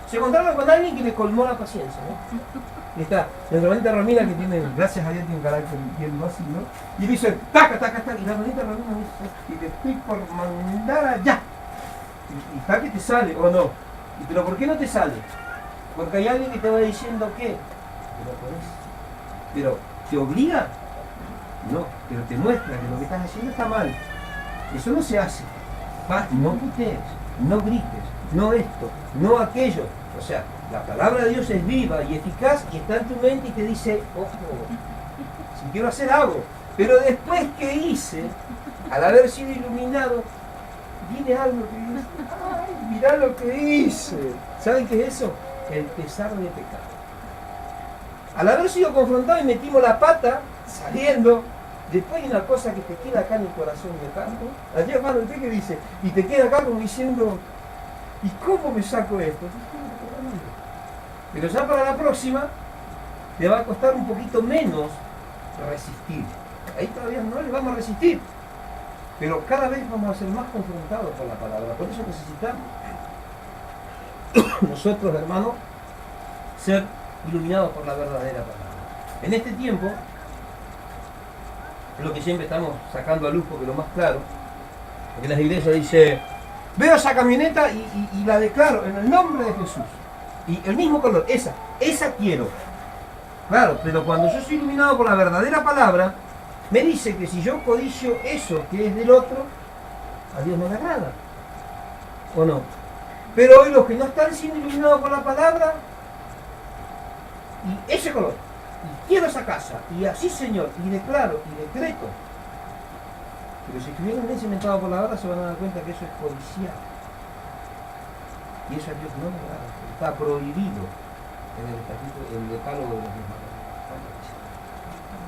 Se encontraron con alguien que le colmó la paciencia, ¿no? Y está la hermanita Romina, que tiene, gracias a Dios, tiene un carácter bien dócil, ¿no? Y dice, taca, taca, taca. Y la hermanita Romina dice, y te estoy por mandar allá. Y está que te sale, ¿o no? ¿Pero por qué no te sale? Porque hay alguien que te va diciendo que no podés. Pero ¿te obliga? No, pero te muestra que lo que estás haciendo está mal. Eso no se hace. No putees, no grites, no esto, no aquello. O sea, la palabra de Dios es viva y eficaz y está en tu mente y te dice, ojo, si quiero hacer, hago. Pero después que hice, al haber sido iluminado, viene algo que dice, ¡ay, mirá lo que hice! ¿Saben qué es eso? El pesar de pecado. Al haber sido confrontado y metimos la pata, saliendo, después hay una cosa que te queda acá en el corazón y acá, ¿no? Allí hermano, usted que dice, y te queda acá como diciendo, ¿y cómo me saco esto? Pero ya para la próxima, te va a costar un poquito menos resistir. Ahí todavía no le vamos a resistir. Pero cada vez vamos a ser más confrontados por la palabra. Por eso necesitamos nosotros, hermanos, ser iluminados por la verdadera palabra. En este tiempo, es lo que siempre estamos sacando a luz porque lo más claro, porque las iglesias dice, veo esa camioneta y la declaro en el nombre de Jesús. Y el mismo color, esa quiero. Claro, pero cuando yo soy iluminado por la verdadera palabra, me dice que si yo codicio eso que es del otro, a Dios no le agrada. ¿O no? Pero hoy los que no están siendo iluminados por la palabra, y ese color, y quiero esa casa, y así Señor, y declaro, y decreto. Pero si estuvieran bien cimentados por la verdad, se van a dar cuenta que eso es codiciar. Y eso a Dios no le agrada. Está prohibido en el estatuto, en el decálogo de los mandamientos.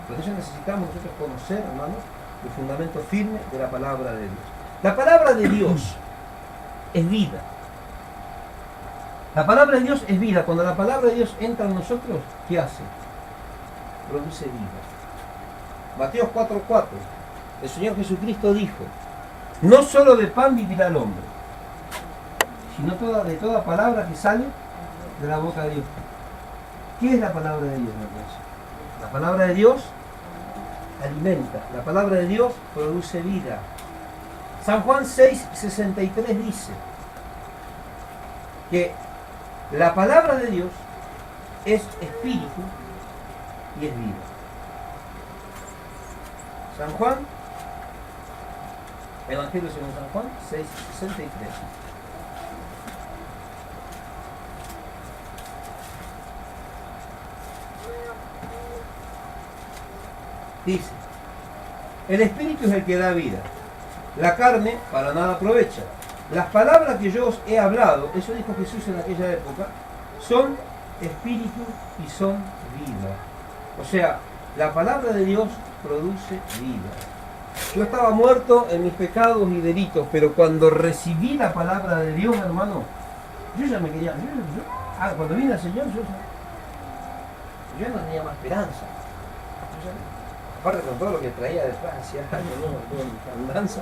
Por eso necesitamos nosotros conocer, hermanos, el fundamento firme de la palabra de Dios. La palabra de Dios es vida. La palabra de Dios es vida. Cuando la palabra de Dios entra en nosotros, ¿qué hace? Produce vida. Mateo 4:4. El Señor Jesucristo dijo, no solo de pan vivirá el hombre, sino de toda palabra que sale de la boca de Dios. ¿Qué es la palabra de Dios, hermanos? La palabra de Dios alimenta, la palabra de Dios produce vida. San Juan 6:63 dice que la palabra de Dios es espíritu y es vida. San Juan, Evangelio según San Juan 6:63. Dice, el espíritu es el que da vida, la carne para nada aprovecha. Las palabras que yo os he hablado, eso dijo Jesús en aquella época, son espíritu y son vida. O sea, la palabra de Dios produce vida. Yo estaba muerto en mis pecados y delitos, pero cuando recibí la palabra de Dios, hermano, yo ya me quería... cuando vine al Señor, yo no tenía más esperanza. Aparte con todo lo que traía de Francia, mi andanza,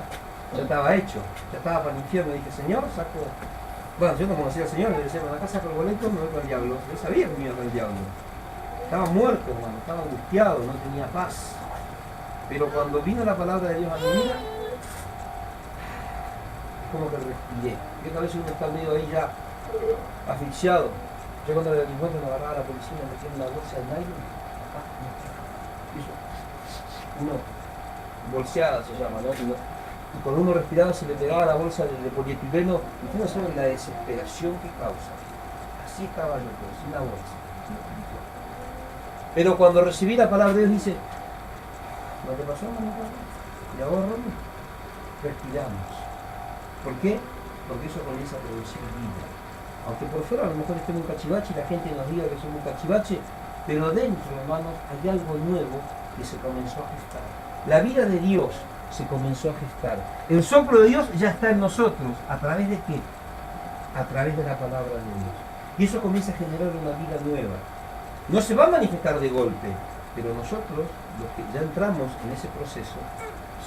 ya estaba hecho, ya estaba para el infierno. Dije, Señor, saco... Bueno, yo no conocía al Señor, le decía, acá saco el boleto, me voy con el diablo. Yo sabía que me iba con el diablo. Estaba muerto, hermano, estaba angustiado, no tenía paz. Pero cuando vino la palabra de Dios a mi vida, como que respiré. Yo que a veces uno está medio ahí ya asfixiado. Yo cuando el delincuente me agarraba a la policía, me metía en una bolsa de nylon, uno bolseada se llama, ¿no? Y cuando uno respiraba se le pegaba la bolsa de polietileno, y ustedes no saben la desesperación que causa. Así estaba yo, pues, sin la bolsa. Pero cuando recibí la palabra de Dios dice, ¿no te pasó, hermano? Y ahora, Romy, respiramos. ¿Por qué? Porque eso comienza a producir vida. Aunque por fuera a lo mejor estemos un cachivache y la gente nos diga que somos un cachivache, pero dentro, hermanos, hay algo nuevo que se comenzó a gestar. La vida de Dios se comenzó a gestar. El soplo de Dios ya está en nosotros. ¿A través de qué? A través de la palabra de Dios. Y eso comienza a generar una vida nueva. No se va a manifestar de golpe, pero nosotros, los que ya entramos en ese proceso,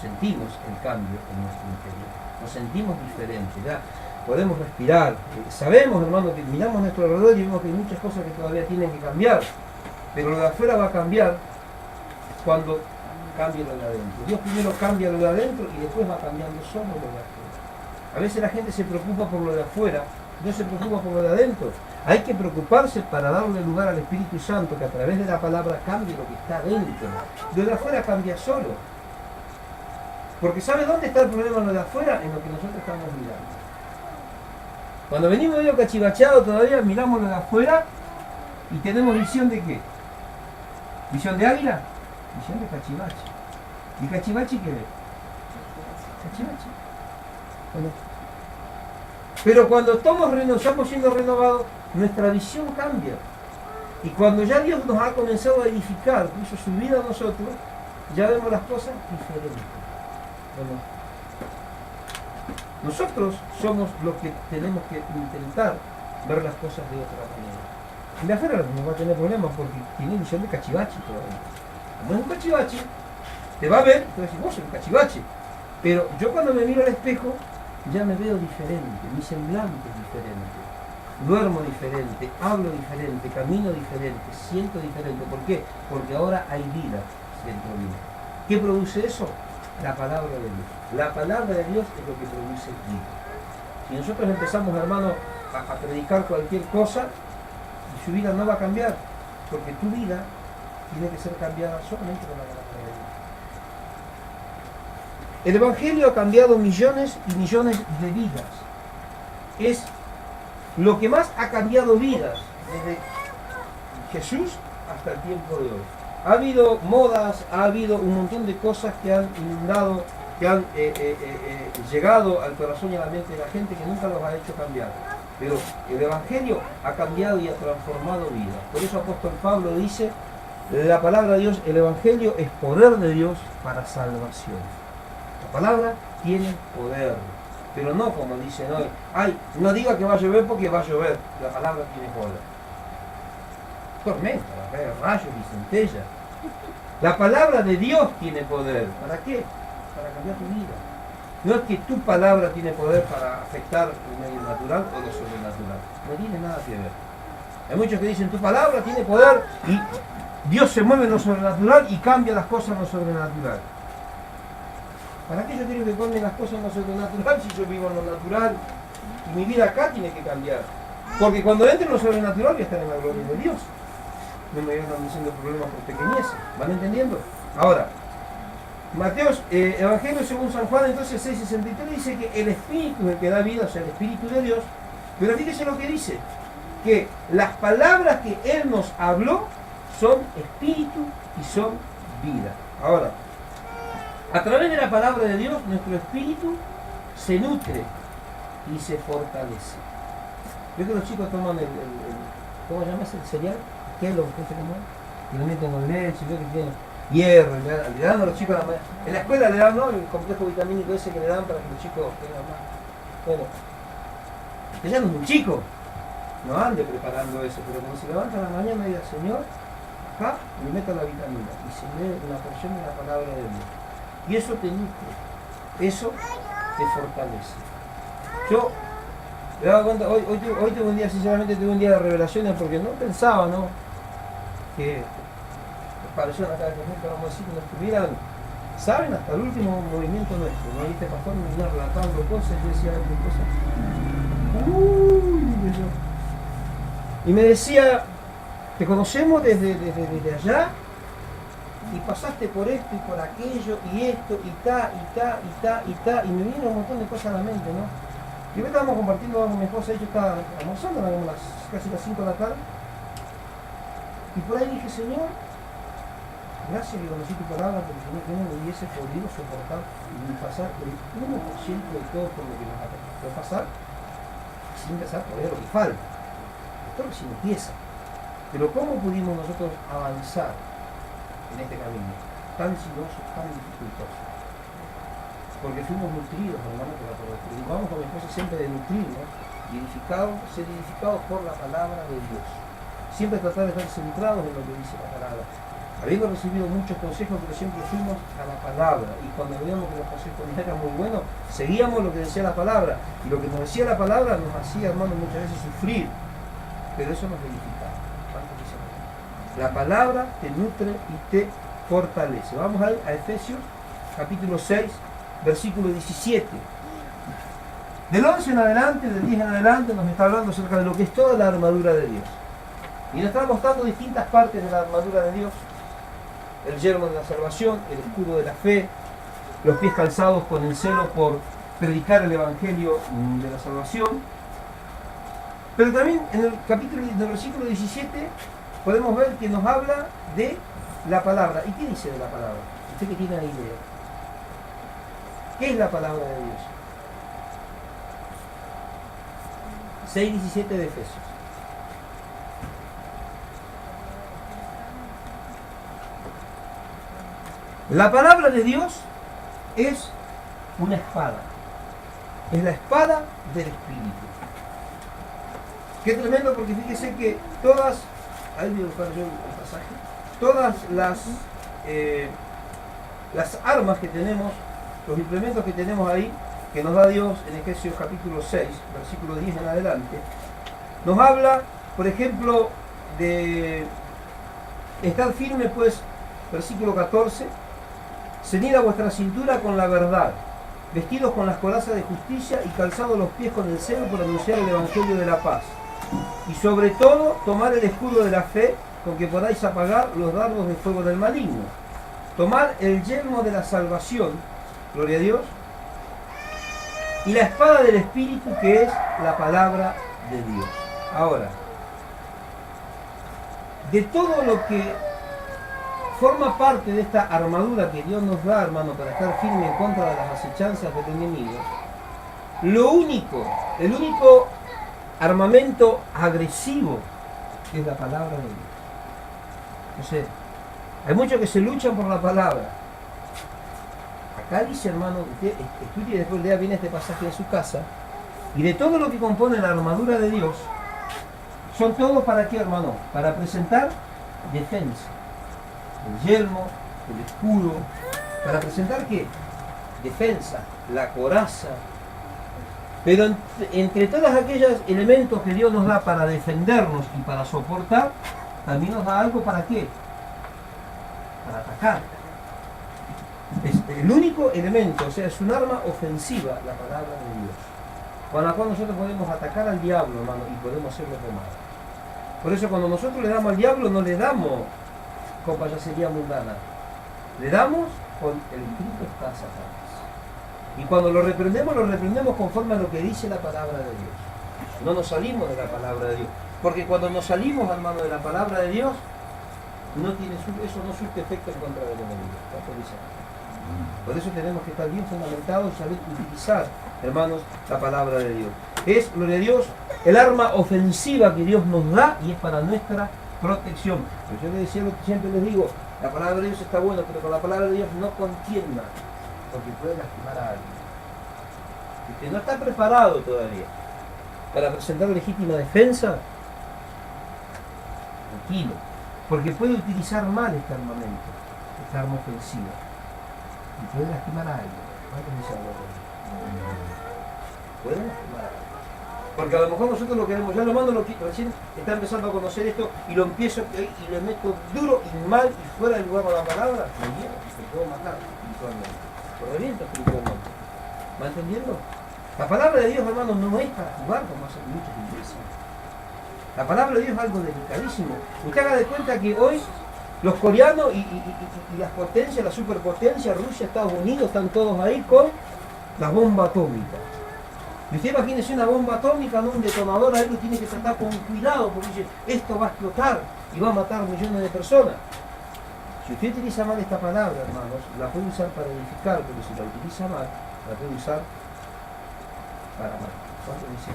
sentimos el cambio en nuestro interior. Nos sentimos diferentes, ya podemos respirar. Sabemos, hermano, que miramos a nuestro alrededor y vemos que hay muchas cosas que todavía tienen que cambiar. Pero lo de afuera va a cambiar cuando cambie lo de adentro. Dios primero cambia lo de adentro y después va cambiando solo lo de afuera. A veces la gente se preocupa por lo de afuera, no se preocupa por lo de adentro. Hay que preocuparse para darle lugar al Espíritu Santo, que a través de la palabra cambie lo que está adentro. Lo de afuera cambia solo. Porque ¿sabe dónde está el problema en lo de afuera? En lo que nosotros estamos mirando. Cuando venimos medio cachivachados todavía miramos lo de afuera y tenemos visión de ¿qué? ¿Visión de águila? Visión de cachivache. ¿Y cachivache qué ve? Cachivache. Bueno. Pero cuando estamos siendo renovados, nuestra visión cambia. Y cuando ya Dios nos ha comenzado a edificar, puso su vida a nosotros, ya vemos las cosas diferentes. Bueno, nosotros somos los que tenemos que intentar ver las cosas de otra manera. Y la afuera no va a tener problemas porque tiene ilusión de cachivache todavía. Como es un cachivache, te va a ver, te va a decir, vos sos un cachivache. Pero yo cuando me miro al espejo, ya me veo diferente, mi semblante es diferente. Duermo diferente, hablo diferente, camino diferente, siento diferente. ¿Por qué? Porque ahora hay vida dentro de mí. ¿Qué produce eso? La palabra de Dios. La palabra de Dios es lo que produce vida. Si nosotros empezamos, hermano, a predicar cualquier cosa, su vida no va a cambiar, porque tu vida tiene que ser cambiada solamente con la palabra de Dios. El Evangelio ha cambiado millones y millones de vidas. Es lo que más ha cambiado vidas desde Jesús hasta el tiempo de hoy. Ha habido modas, ha habido un montón de cosas que han inundado, que han llegado al corazón y a la mente de la gente que nunca los ha hecho cambiar. Pero el Evangelio ha cambiado y ha transformado vidas. Por eso el apóstol Pablo dice, la palabra de Dios, el Evangelio es poder de Dios para salvación. La palabra tiene poder, pero no como dicen hoy, ay, no diga que va a llover porque va a llover. La palabra tiene poder. Tormenta, va a caer rayos y centellas. La palabra de Dios tiene poder. ¿Para qué? Para cambiar tu vida. No es que tu palabra tiene poder para afectar el medio natural o lo sobrenatural. No tiene nada que ver. Hay muchos que dicen, tu palabra tiene poder y Dios se mueve en lo sobrenatural y cambia las cosas en lo sobrenatural. ¿Para qué yo quiero que cambien las cosas en lo sobrenatural si yo vivo en lo natural? Y mi vida acá tiene que cambiar. Porque cuando entre en lo sobrenatural voy a estar en la gloria de Dios. No me vayan diciendo problemas por pequeñeces. ¿Van entendiendo? Ahora, Mateos, Evangelio según San Juan, entonces 6:63 dice que el Espíritu es el que da vida, o sea, el Espíritu de Dios. Pero fíjese lo que dice, que las palabras que Él nos habló son Espíritu y son vida. Ahora, a través de la palabra de Dios, nuestro Espíritu se nutre y se fortalece. Yo que los chicos toman ¿cómo se llama ese cereal? ¿Qué es lo que se llama? Y lo meten con leche, veo que tiene hierro, le dan a los chicos en la escuela le dan, ¿no?, el complejo vitamínico ese que le dan para que los chicos tengan más. Bueno, usted ya no es un chico, no ande preparando eso, pero cuando se levanta a la mañana y diga, Señor, acá me meto la vitamina y se lee una porción de la palabra de Dios. Y eso te nutre, eso te fortalece. Yo me daba cuenta, hoy tuve un día, sinceramente tuve un día de revelaciones porque no pensaba, ¿no?, que pareció acá de gente, vamos a decir, que nos tuvieran, saben, hasta el último movimiento nuestro, ¿no? Y este pastor me vino relatando cosas, yo decía cosas, y me decía, te conocemos desde allá, y pasaste por esto y por aquello, y esto, y y me vino un montón de cosas a la mente, ¿no? Y hoy estábamos compartiendo con mi esposa, ella estaba almorzando, eran casi las 5 de la tarde, y por ahí dije, Señor, gracias que conocí tu palabra, porque si no, yo no hubiese podido soportar ni pasar el 1% de todo por lo que nos ha tocado pasar, sin empezar por lo que falta. Esto recién empieza. Pero ¿cómo pudimos nosotros avanzar en este camino tan sinuoso, tan dificultoso? Porque fuimos nutridos, hermano, por la palabra. Vamos con mi esposa siempre de nutrirnos, ser edificados por la palabra de Dios. Siempre tratar de estar centrados en lo que dice la palabra. Habiendo recibido muchos consejos, pero siempre fuimos a la palabra. Y cuando veíamos que los consejos no eran muy buenos, seguíamos lo que decía la palabra. Y lo que nos decía la palabra nos hacía, hermano, muchas veces sufrir. Pero eso nos edificaba. La palabra te nutre y te fortalece. Vamos a Efesios, capítulo 6, versículo 17. Del 11 en adelante, del 10 en adelante, nos está hablando acerca de lo que es toda la armadura de Dios. Y nos está mostrando distintas partes de la armadura de Dios. El yelmo de la salvación, el escudo de la fe, los pies calzados con el celo por predicar el evangelio de la salvación. Pero también en el versículo 17 podemos ver que nos habla de la palabra. ¿Y qué dice de la palabra? Usted que tiene ahí, lea. ¿Qué es la palabra de Dios? 6:17 de Efesios. La palabra de Dios es una espada. Es la espada del Espíritu. Qué tremendo, porque fíjese que todas, ahí voy a buscar yo el pasaje, todas las armas que tenemos, los implementos que tenemos ahí, que nos da Dios en Efesios capítulo 6, versículo 10 en adelante, nos habla, por ejemplo, de estar firme, pues, versículo 14, ceñid a vuestra cintura con la verdad, vestidos con las corazas de justicia y calzados los pies con el celo por anunciar el evangelio de la paz. Y sobre todo, tomar el escudo de la fe, con que podáis apagar los dardos de fuego del maligno. Tomar el yelmo de la salvación, gloria a Dios, y la espada del Espíritu, que es la palabra de Dios. Ahora, de todo lo que forma parte de esta armadura que Dios nos da, hermano, para estar firme en contra de las acechanzas del enemigo, el único armamento agresivo es la palabra de Dios. Entonces, hay muchos que se luchan por la palabra. Acá dice, hermano, usted estudie y después lea bien este pasaje en su casa, y de todo lo que compone la armadura de Dios, son todos para qué, hermano? Para presentar defensa. El yelmo, el escudo, para presentar qué? Defensa, la coraza. Pero entre todos aquellos elementos que Dios nos da para defendernos y para soportar, también nos da algo para qué? Para atacar. Es el único elemento, o sea, es un arma ofensiva, la palabra de Dios, con la cual nosotros podemos atacar al diablo, hermano, y podemos hacerlo de mal. Por eso cuando nosotros le damos al diablo, no le damos con payasería mundana, le damos con el Espíritu está Satanás. Y cuando lo reprendemos conforme a lo que dice la palabra de Dios. No nos salimos de la palabra de Dios. Porque cuando nos salimos, hermano, de la palabra de Dios, eso no surte efecto en contra del enemigo. Por eso tenemos que estar bien fundamentados y saber utilizar, hermanos, la palabra de Dios. Es, gloria a Dios, el arma ofensiva que Dios nos da y es para nuestra protección. Pero yo les decía lo que siempre les digo, la palabra de Dios está buena, pero con la palabra de Dios no contienda, porque puede lastimar a alguien. Usted no está preparado todavía para presentar legítima defensa, tranquilo, porque puede utilizar mal este armamento, esta arma ofensiva, y puede lastimar a alguien. Puede lastimar a alguien. Porque a lo mejor nosotros lo queremos, ya lo mando, recién está empezando a conocer esto y lo empiezo y le meto duro y mal y fuera del lugar con la palabra, me llevo, me puedo matar espiritualmente, lo reviento espiritualmente. ¿Va entendiendo? La palabra de Dios, hermano, no es para jugar como hacen muchos iglesias. La palabra de Dios es algo delicadísimo. Usted haga de cuenta que hoy los coreanos y las potencias, la superpotencia, Rusia, Estados Unidos, están todos ahí con la bomba atómica. Y usted imagínese una bomba atómica, ¿no? Un detonador, ahí lo tiene que tratar con cuidado, porque dice, esto va a explotar y va a matar millones de personas. Si usted utiliza mal esta palabra, hermanos, la puede usar para edificar, pero si la utiliza mal, la puede usar para mal. ¿Cuánto dice?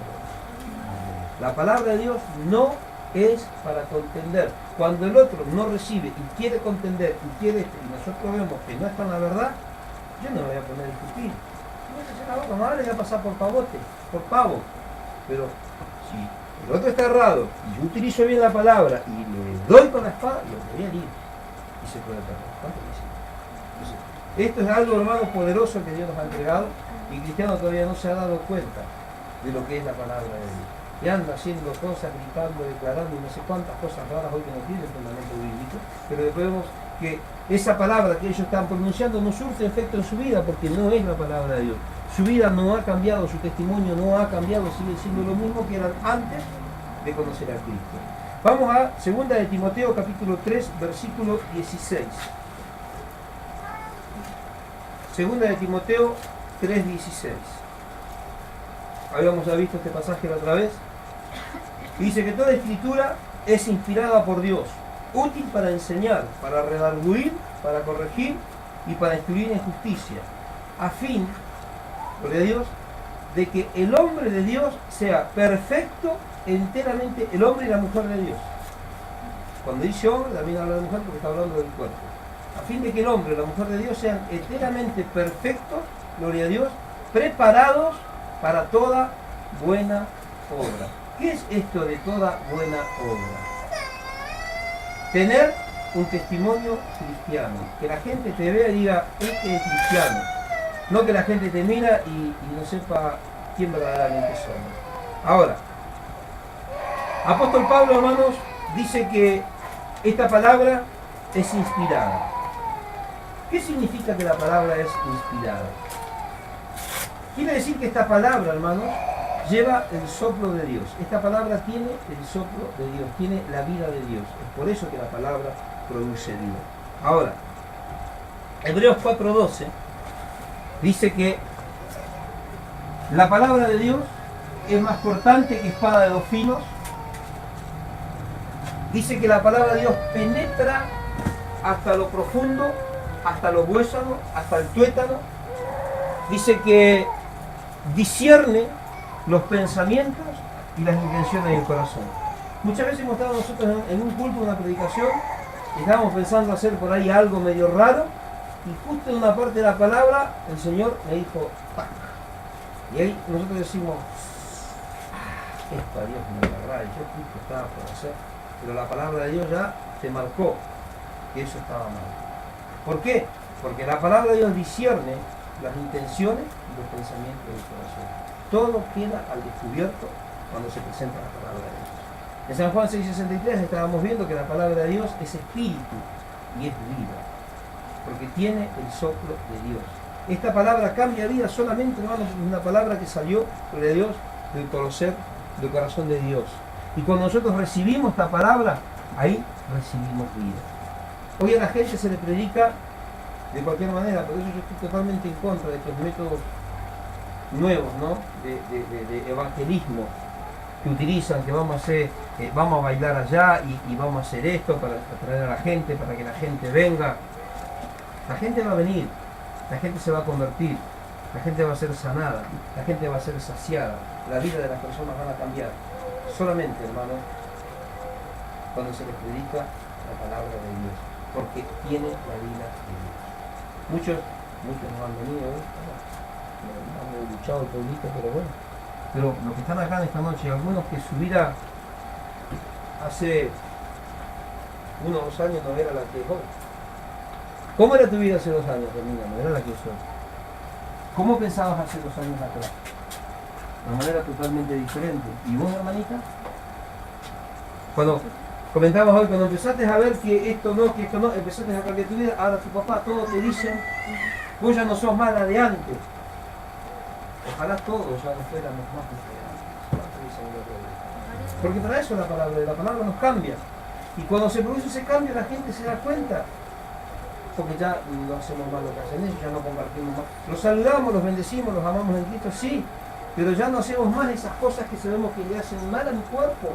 La palabra de Dios no es para contender. Cuando el otro no recibe y quiere contender y nosotros vemos que no está en la verdad, yo no me voy a poner a discutir. No le voy a pasar por pavote, por pavo. Pero si el otro está errado y yo utilizo bien la palabra y le doy con la espada, lo voy a herir y se puede perder. ¿Cuánto dice? Entonces, esto es algo, hermano, poderoso que Dios nos ha entregado y el cristiano todavía no se ha dado cuenta de lo que es la palabra de Dios. Y anda haciendo cosas, gritando, declarando y no sé cuántas cosas raras hoy que no tienen fundamento bíblico, pero después vemos que esa palabra que ellos están pronunciando no surte efecto en su vida porque no es la palabra de Dios. Su vida no ha cambiado, su testimonio no ha cambiado, sigue siendo lo mismo que eran antes de conocer a Cristo. Vamos a 2 de Timoteo capítulo 3, versículo 16. 2 de Timoteo 3, 16. Habíamos ya visto este pasaje la otra vez. Y dice que toda escritura es inspirada por Dios, útil para enseñar, para redarguir, para corregir, y para instruir en justicia, a fin, gloria a Dios, de que el hombre de Dios sea perfecto enteramente, el hombre y la mujer de Dios. Cuando dice hombre, también habla de mujer porque está hablando del cuerpo. A fin de que el hombre y la mujer de Dios sean enteramente perfectos, gloria a Dios, preparados para toda buena obra. ¿Qué es esto de toda buena obra? Tener un testimonio cristiano, que la gente te vea y diga, este es cristiano, no que la gente te mira y no sepa quién verdaderamente somos. Ahora, apóstol Pablo, hermanos, dice que esta palabra es inspirada. ¿Qué significa que la palabra es inspirada? Quiere decir que esta palabra, hermanos, lleva el soplo de Dios. Esta palabra tiene el soplo de Dios, tiene la vida de Dios. Es por eso que la palabra produce vida. Ahora, Hebreos 4:12 dice que la palabra de Dios es más cortante que espada de dos filos. Dice que la palabra de Dios penetra hasta lo profundo, hasta los huesos, hasta el tuétano. Dice que discierne los pensamientos y las intenciones del corazón. Muchas veces hemos estado nosotros en un culto, una predicación, y estábamos pensando hacer por ahí algo medio raro, y justo en una parte de la palabra el Señor me dijo, ¡pac! Y ahí nosotros decimos, esto a Dios me agrada, yo justo estaba por hacer, pero la palabra de Dios ya te marcó que eso estaba mal. ¿Por qué? Porque la palabra de Dios discierne las intenciones y los pensamientos del corazón. Todo queda al descubierto cuando se presenta la palabra de Dios. En San Juan 6:63 estábamos viendo que la palabra de Dios es espíritu y es vida, porque tiene el soplo de Dios. Esta palabra cambia vida solamente, hermanos, es una palabra que salió de Dios, del corazón de Dios. Y cuando nosotros recibimos esta palabra, ahí recibimos vida. Hoy a la gente se le predica de cualquier manera, por eso yo estoy totalmente en contra de estos métodos nuevos, ¿no? de evangelismo que utilizan, que vamos a hacer, vamos a bailar allá y vamos a hacer esto para atraer a la gente, para que la gente venga. La gente va a venir, la gente se va a convertir, la gente va a ser sanada, la gente va a ser saciada, la vida de las personas van a cambiar. Solamente, hermano, cuando se les predica la palabra de Dios, porque tiene la vida de Dios. Muchos no han venido hoy, han luchado el pueblito, pero bueno. Pero los que están acá en esta noche, algunos que su vida hace 1 o 2 años no era la que es hoy. ¿Cómo era tu vida hace 2 años, Romina? No era la que es hoy. ¿Cómo pensabas hace 2 años atrás? De una manera totalmente diferente. ¿Y vos, hermanita? Cuando comentabas hoy, cuando empezaste a ver que esto no, empezaste a cambiar tu vida, ahora tu papá, todo te dicen, vos ya no sos más la de antes. Ojalá todos ya no fuéramos más que antes. Porque para eso la palabra nos cambia. Y cuando se produce ese cambio, la gente se da cuenta. Porque ya no hacemos más lo que hacen ellos, ya no compartimos más. Los saludamos, los bendecimos, los amamos en Cristo, sí, pero ya no hacemos más esas cosas que sabemos que le hacen mal a mi cuerpo,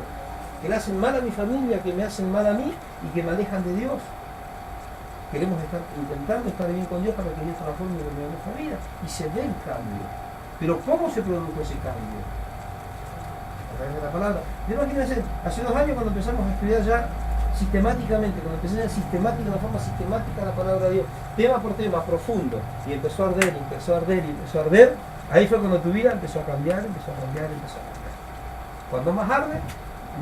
que le hacen mal a mi familia, que me hacen mal a mí y que me alejan de Dios. Queremos estar intentando estar bien con Dios para que Dios transforme nuestra vida y se dé el cambio. Pero ¿cómo se produjo ese cambio? A través de la palabra. Imagínense, hace 2 años cuando empezamos a estudiar ya sistemáticamente, cuando empecé a sistemática, de forma sistemática la palabra de Dios, tema por tema, profundo, y empezó a arder, y empezó a arder, y empezó a arder, ahí fue cuando tu vida empezó a cambiar, empezó a cambiar, empezó a cambiar. Cuando más arde,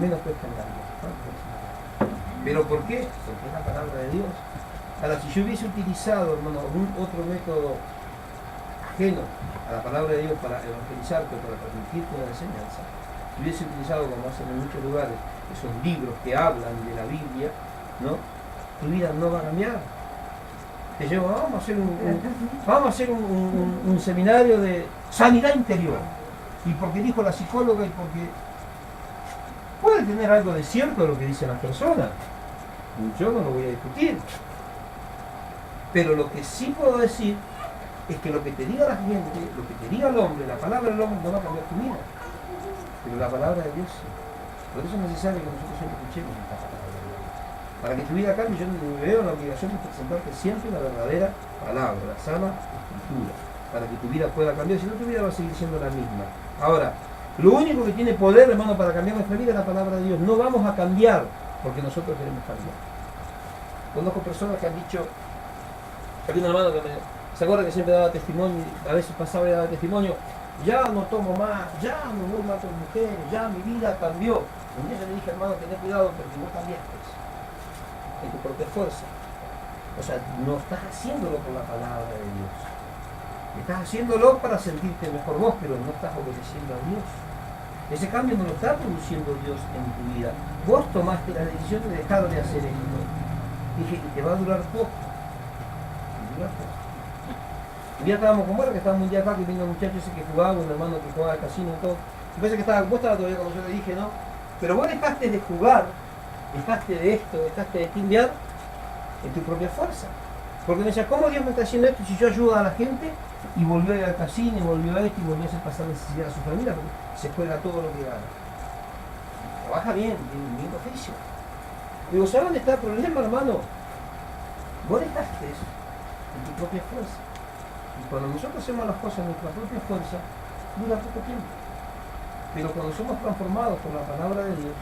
menos cuesta el cambio. ¿Pero por qué? Porque es la palabra de Dios. Ahora, si yo hubiese utilizado, hermano, algún otro método ajeno a la palabra de Dios para evangelizarte, para transmitirte una enseñanza, si hubiese utilizado, como hacen en muchos lugares, esos libros que hablan de la Biblia, ¿no? Tu vida no va a cambiar. Te llevo, vamos a hacer un seminario de sanidad interior. Y porque dijo la psicóloga y porque puede tener algo de cierto lo que dicen las personas. Yo no lo voy a discutir. Pero lo que sí puedo decir es que lo que te diga la gente, lo que te diga el hombre, la palabra del hombre no va a cambiar tu vida. Pero la palabra de Dios sí. Por eso es necesario que nosotros siempre escuchemos esta palabra de Dios. Para que tu vida cambie, yo me veo en la obligación de presentarte siempre la verdadera palabra, la sana escritura, para que tu vida pueda cambiar, si no tu vida va a seguir siendo la misma. Ahora, lo único que tiene poder, hermano, para cambiar nuestra vida es la palabra de Dios. No vamos a cambiar porque nosotros queremos cambiar. Conozco personas que han dicho, aquí un hermano que se acuerda que siempre daba testimonio, a veces pasaba y daba testimonio, ya no tomo más, ya no voy más con mujeres, ya mi vida cambió. Un día yo le dije, hermano, tened cuidado porque no cambiaste en tu propia fuerza. O sea, no estás haciéndolo por la palabra de Dios. Estás haciéndolo para sentirte mejor vos, pero no estás obedeciendo a Dios. Ese cambio no lo está produciendo Dios en tu vida. Vos tomaste la decisión de dejar de hacer esto. Dije, y te va a durar poco. Un día estábamos con Borja, que estábamos un día acá, que vino un muchacho ese que jugaba, un hermano que jugaba al casino y todo. Me parece que vos estabas todavía cuando yo le dije, ¿no? Pero vos dejaste de jugar, dejaste de esto, dejaste de timbear en tu propia fuerza. Porque me decía, ¿cómo Dios me está haciendo esto si yo ayudo a la gente? Y volvió a ir al casino, y volvió a esto, y volvió a hacer pasar necesidad a su familia, porque se juega todo lo que gana. Trabaja bien, tiene un lindo oficio. Digo, ¿sabes dónde está el problema, hermano? Vos dejaste eso en tu propia fuerza. Y cuando nosotros hacemos las cosas en nuestra propia fuerza, dura poco tiempo. Pero cuando somos transformados por la palabra de Dios,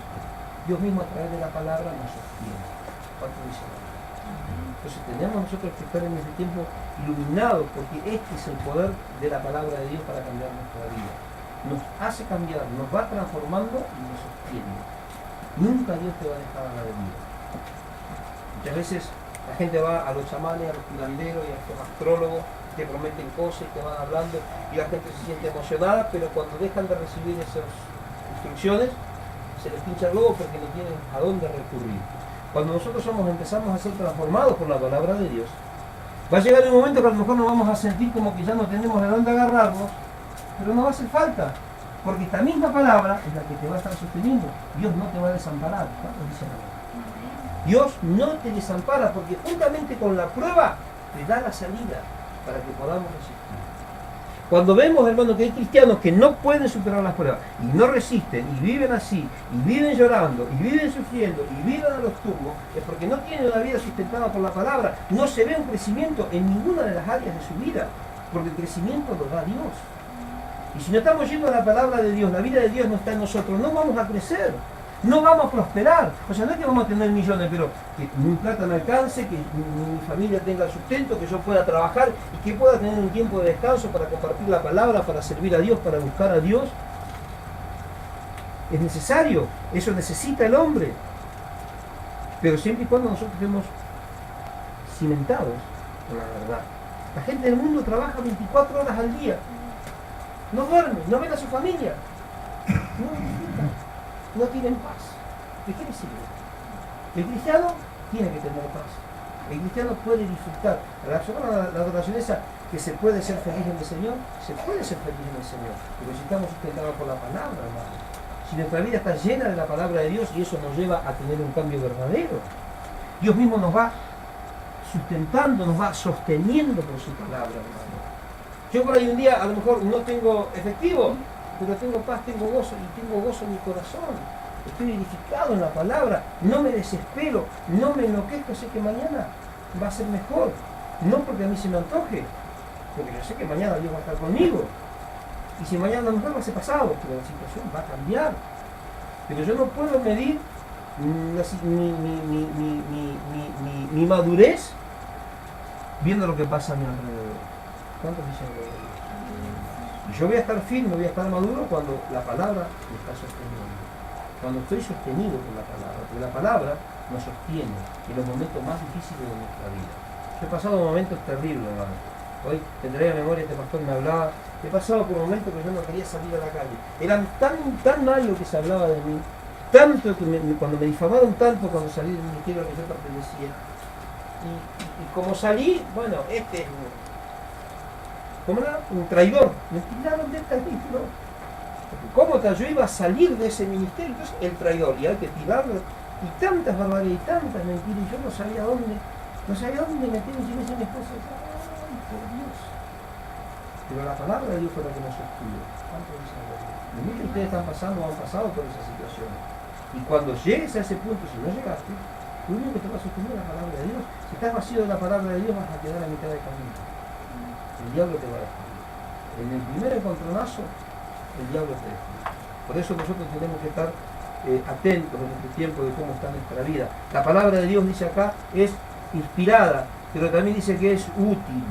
Dios mismo a través de la palabra nos sostiene. ¿Cuánto dice la Biblia? Entonces tenemos nosotros que estar en este tiempo iluminados, porque este es el poder de la palabra de Dios para cambiar nuestra vida. Nos hace cambiar, nos va transformando y nos sostiene. Nunca Dios te va a dejar a la deriva. Muchas veces la gente va a los chamanes, a los curanderos y a los astrólogos, te prometen cosas y te van hablando y la gente se siente emocionada, pero cuando dejan de recibir esas instrucciones se les pincha el globo porque no tienen a dónde recurrir. Cuando nosotros empezamos a ser transformados por la palabra de Dios, va a llegar un momento que a lo mejor nos vamos a sentir como que ya no tenemos de dónde agarrarnos, pero no va a hacer falta, porque esta misma palabra es la que te va a estar sosteniendo. Dios no te va a desamparar, ¿no? Dice la Biblia. Dios no te desampara porque juntamente con la prueba te da la salida para que podamos resistir. Cuando vemos, hermanos, que hay cristianos que no pueden superar las pruebas y no resisten y viven así, y viven llorando, y viven sufriendo, y viven a los tumbos, es porque no tienen una vida sustentada por la palabra. No se ve un crecimiento en ninguna de las áreas de su vida, porque el crecimiento lo da Dios. Y si no estamos yendo a la palabra de Dios, la vida de Dios no está en nosotros, no vamos a crecer. No vamos a prosperar, o sea, no es que vamos a tener millones, pero que mi plata me alcance, que mi familia tenga sustento, que yo pueda trabajar y que pueda tener un tiempo de descanso para compartir la palabra, para servir a Dios, para buscar a Dios. Es necesario, eso necesita el hombre, pero siempre y cuando nosotros estemos cimentados con la verdad. La gente del mundo trabaja 24 horas al día, no duerme, no ven a su familia, no disfrutan. No tienen paz. ¿De qué les sirve? El cristiano tiene que tener paz. El cristiano puede disfrutar. La adoración esa, que se puede ser feliz en el Señor, se puede ser feliz en el Señor. Pero si estamos sustentados por la palabra, hermano. Si nuestra vida está llena de la palabra de Dios y eso nos lleva a tener un cambio verdadero. Dios mismo nos va sustentando, nos va sosteniendo por su palabra, hermano. Yo por ahí un día a lo mejor no tengo efectivo, pero tengo paz, tengo gozo y tengo gozo en mi corazón. Estoy edificado en la palabra, no me desespero, no me enloquezco, sé que mañana va a ser mejor. No porque a mí se me antoje, porque yo sé que mañana Dios va a estar conmigo. Y si mañana a lo mejor va a ser pasado, pero la situación va a cambiar. Pero yo no puedo medir mi madurez viendo lo que pasa a mi alrededor. ¿Cuántos dicen alrededor? Y yo voy a estar firme, voy a estar maduro cuando la palabra me está sosteniendo. Cuando estoy sostenido por la palabra, porque la palabra nos sostiene en los momentos más difíciles de nuestra vida. Yo he pasado momentos terribles, hermano. Hoy tendré a memoria, este pastor me hablaba, he pasado por momentos que yo no quería salir a la calle. Eran tan mal lo que se hablaba de mí, tanto que cuando me difamaron tanto cuando salí del ministerio al que yo pertenecía. Y como salí, bueno, ¿cómo era? Un traidor. Me tiraron de esta título. ¿Cómo yo iba a salir de ese ministerio? Entonces, el traidor, y hay que tirarlo. Y tantas barbaridades y tantas mentiras, y yo no sabía dónde meterme. Y me decía mi esposa, ¡ay, por Dios! Pero la palabra de Dios fue la que nos sostuvo. ¿Cuánto dice la verdad? Y muchos de ustedes están pasando o han pasado por esa situación. Y cuando llegues a ese punto, si no llegaste, Lo único que te va a sostener es la palabra de Dios. Si estás vacío de la palabra de Dios, vas a quedar a mitad de camino. El diablo te va a destruir. En el primer encontronazo, el diablo te destruye. Por eso nosotros tenemos que estar atentos en este tiempo de cómo está nuestra vida. La palabra de Dios, dice acá, es inspirada, pero también dice que es útil.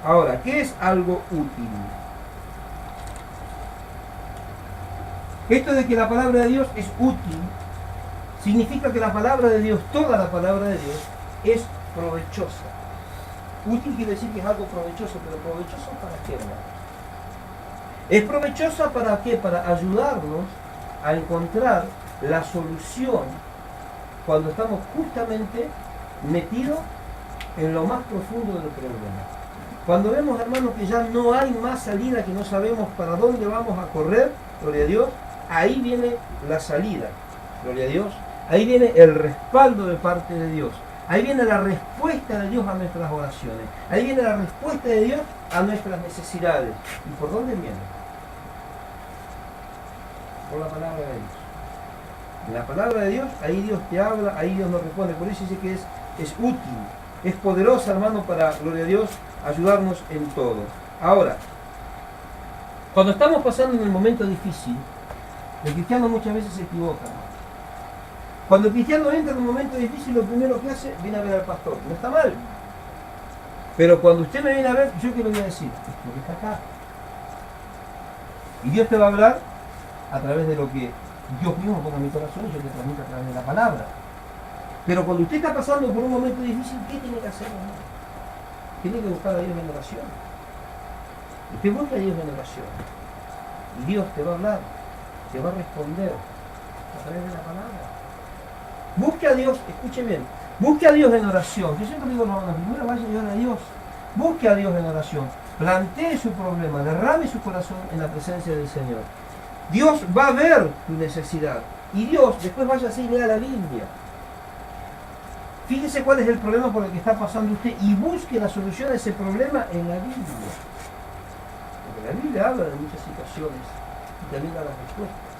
Ahora, ¿qué es algo útil? Esto de que la palabra de Dios es útil, significa que la palabra de Dios, toda la palabra de Dios, es provechosa. Útil quiere decir que es algo provechoso, pero ¿provechoso para qué, hermano? Es provechosa para qué? Para ayudarnos a encontrar la solución cuando estamos justamente metidos en lo más profundo del problema. Cuando vemos, hermanos, que ya no hay más salida, que no sabemos para dónde vamos a correr, gloria a Dios, ahí viene la salida, gloria a Dios, ahí viene el respaldo de parte de Dios, ahí viene la respuesta de Dios a nuestras oraciones, ahí viene la respuesta de Dios a nuestras necesidades. ¿Y por dónde viene? Por la palabra de Dios. En la palabra de Dios, ahí Dios te habla, ahí Dios nos responde. Por eso dice que es útil, es poderosa, hermano, para, gloria a Dios, ayudarnos en todo. Ahora, cuando estamos pasando en el momento difícil, el cristiano muchas veces se equivoca, hermano. Cuando el cristiano entra en un momento difícil, lo primero que hace, viene a ver al pastor. No está mal. Pero cuando usted me viene a ver, ¿yo qué le voy a decir? Esto que está acá. Y Dios te va a hablar a través de lo que Dios mismo ponga en mi corazón y yo te transmito a través de la palabra. Pero cuando usted está pasando por un momento difícil, ¿qué tiene que hacer, hermano? Tiene que buscar a Dios en oración. Usted busca a Dios en oración. Y Dios te va a hablar, te va a responder a través de la palabra. Busque a Dios, escuche bien, busque a Dios en oración. Yo siempre digo, hermanos, primero vaya a ayudar a Dios. Busque a Dios en oración. Plantee su problema, derrame su corazón en la presencia del Señor. Dios va a ver tu necesidad. Y Dios después vaya así y lea la Biblia. Fíjese cuál es el problema por el que está pasando usted y busque la solución a ese problema en la Biblia. Porque la Biblia habla de muchas situaciones y también da las respuestas.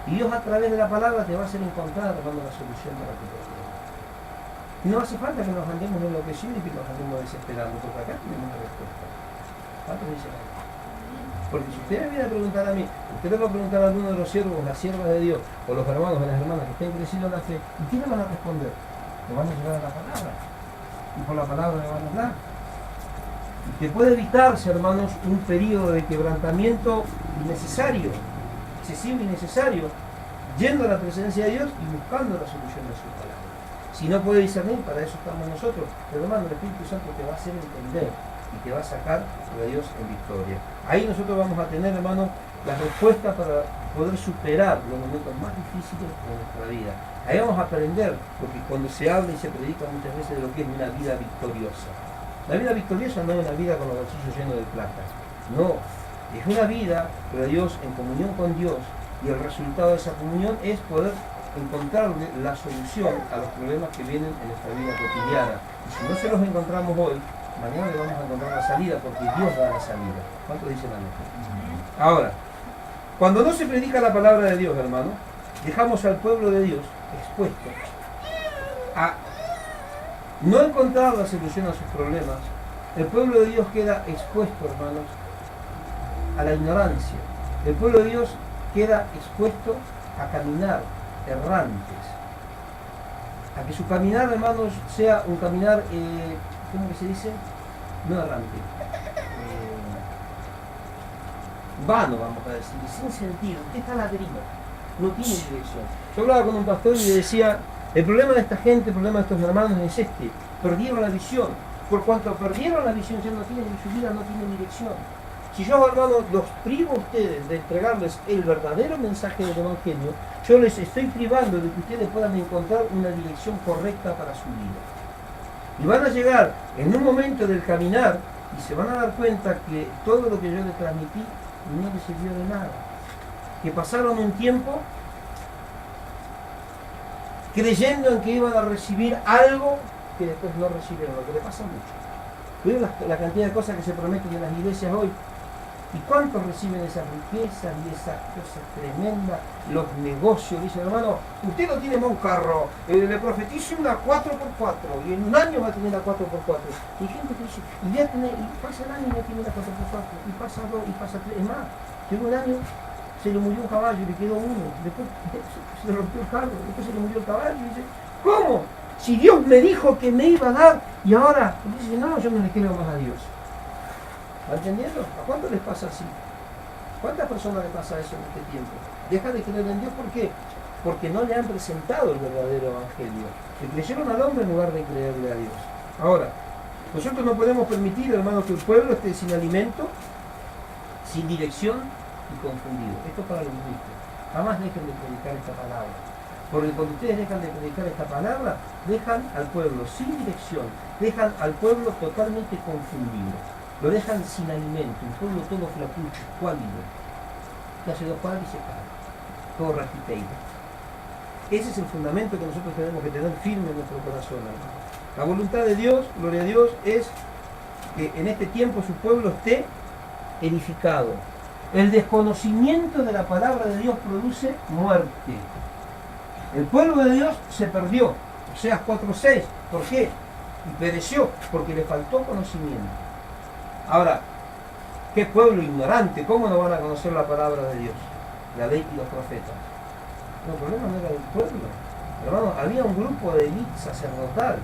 Y Dios a través de la palabra te va a hacer encontrar, hermano, la solución para tu problema. Y no hace falta que nos andemos enloquecidos y que nos andemos desesperando, porque acá tenemos la respuesta. ¿Cuántos dicen ahí? Porque si usted me viene a preguntar a mí, usted le va a preguntar a alguno de los siervos, las siervas de Dios, o los hermanos o las hermanas que estén creciendo en la fe, ¿y qué le van a responder? Le van a llevar a la palabra. Y por la palabra le van a hablar. Y que puede evitarse, hermanos, un periodo de quebrantamiento innecesario, excesivo y necesario, yendo a la presencia de Dios y buscando la solución de su palabra. Si no puede discernir, para eso estamos nosotros. Pero hermano, el Espíritu Santo te va a hacer entender y te va a sacar de Dios en victoria. Ahí nosotros vamos a tener, hermano, las respuestas para poder superar los momentos más difíciles de nuestra vida. Ahí vamos a aprender, porque cuando se habla y se predica muchas veces de lo que es una vida victoriosa. La vida victoriosa no es una vida con los bolsillos llenos de plata. No, es una vida, pero Dios, en comunión con Dios, y el resultado de esa comunión es poder encontrarle la solución a los problemas que vienen en nuestra vida cotidiana. Y si no se los encontramos hoy, mañana le vamos a encontrar la salida, porque Dios da la salida. ¿Cuántos dicen amén? Ahora, cuando no se predica la palabra de Dios, hermano, dejamos al pueblo de Dios expuesto a no encontrar la solución a sus problemas. El pueblo de Dios queda expuesto, hermanos, a la ignorancia. El pueblo de Dios queda expuesto a caminar errantes, a que su caminar, hermanos, sea un caminar, ¿cómo que se dice? No errante, vano, vamos a decir, sin sentido. Usted está a la deriva, no tiene dirección. Yo hablaba con un pastor y le decía, el problema de esta gente, el problema de estos hermanos es este: perdieron la visión. Por cuanto perdieron la visión, ya no tienen, su vida no tiene dirección. Si yo, hermanos, los privo a ustedes de entregarles el verdadero mensaje del Evangelio, yo les estoy privando de que ustedes puedan encontrar una dirección correcta para su vida. Y van a llegar en un momento del caminar y se van a dar cuenta que todo lo que yo les transmití no les sirvió de nada. Que pasaron un tiempo creyendo en que iban a recibir algo que después no recibieron, lo que le pasa mucho. ¿Ven la cantidad de cosas que se prometen en las iglesias hoy? ¿Y cuántos reciben esas riquezas y esas cosas tremendas? Los negocios, dicen, hermano, usted no tiene más un carro, le profetizo una 4x4 y en un año va a tener la 4x4. Y hay gente que dice, y pasa el año y ya tiene la 4x4, y pasa 2, y pasa 3. Es más, llegó un año, se le murió un caballo y le quedó uno, después se le rompió el carro, después se le murió el caballo y dice, ¿cómo? Si Dios me dijo que me iba a dar y ahora dice, no, yo no le creo más a Dios. ¿Va entendiendo? ¿A cuánto les pasa así? ¿Cuántas personas les pasa eso en este tiempo? Deja de creer en Dios, ¿por qué? Porque no le han presentado el verdadero evangelio. Le creyeron al hombre en lugar de creerle a Dios. Ahora, nosotros no podemos permitir, hermanos, que el pueblo esté sin alimento, sin dirección y confundido. Esto para los ministros. Jamás dejen de predicar esta palabra. Porque cuando ustedes dejan de predicar esta palabra, dejan al pueblo sin dirección, dejan al pueblo totalmente confundido. Lo dejan sin alimento, un pueblo todo flacucho, cuálido, que hace 2 cuadras y se cae, todo raquiteiro. Ese es el fundamento que nosotros tenemos que tener firme en nuestro corazón, hermano. La voluntad de Dios, gloria a Dios, es que en este tiempo su pueblo esté edificado. El desconocimiento de la palabra de Dios produce muerte. El pueblo de Dios se perdió, Oseas 4:6. ¿Por qué? Y pereció, porque le faltó conocimiento. Ahora, ¿qué pueblo ignorante? ¿Cómo no van a conocer la palabra de Dios? La ley y los profetas. No, el problema no era del pueblo. Hermano, había un grupo de élite sacerdotal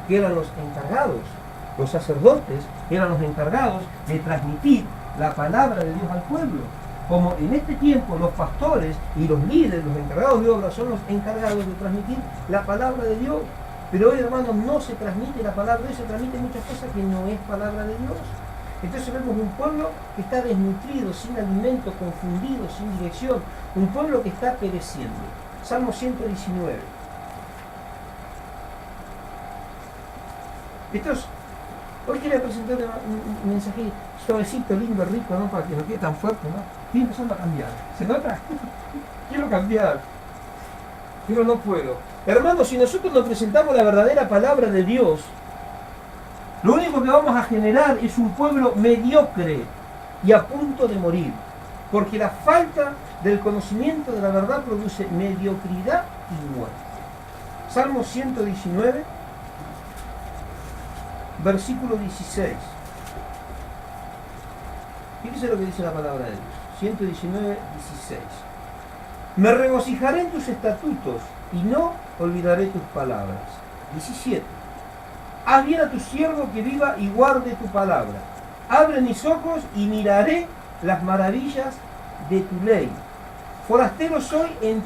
que eran los encargados. Los sacerdotes eran los encargados de transmitir la palabra de Dios al pueblo. Como en este tiempo los pastores y los líderes, los encargados de obra, son los encargados de transmitir la palabra de Dios. Pero hoy, hermanos, no se transmite la palabra de Dios, se transmite muchas cosas que no es palabra de Dios. Entonces vemos un pueblo que está desnutrido, sin alimento, confundido, sin dirección. Un pueblo que está pereciendo. Salmo 119. Hoy quería presentar un mensaje suavecito, lindo, rico, ¿no? Para que no quede tan fuerte, ¿no? Estoy empezando a cambiar. ¿Se nota? Quiero cambiar, pero no puedo. Hermanos, si nosotros nos presentamos la verdadera palabra de Dios, lo único que vamos a generar es un pueblo mediocre y a punto de morir. Porque la falta del conocimiento de la verdad produce mediocridad y muerte. Salmo 119, versículo 16. Fíjese lo que dice la palabra de Dios. 119, 16. Me regocijaré en tus estatutos y no olvidaré tus palabras. 17. Haz bien a tu siervo que viva y guarde tu palabra. Abre mis ojos y miraré las maravillas de tu ley. Forastero soy en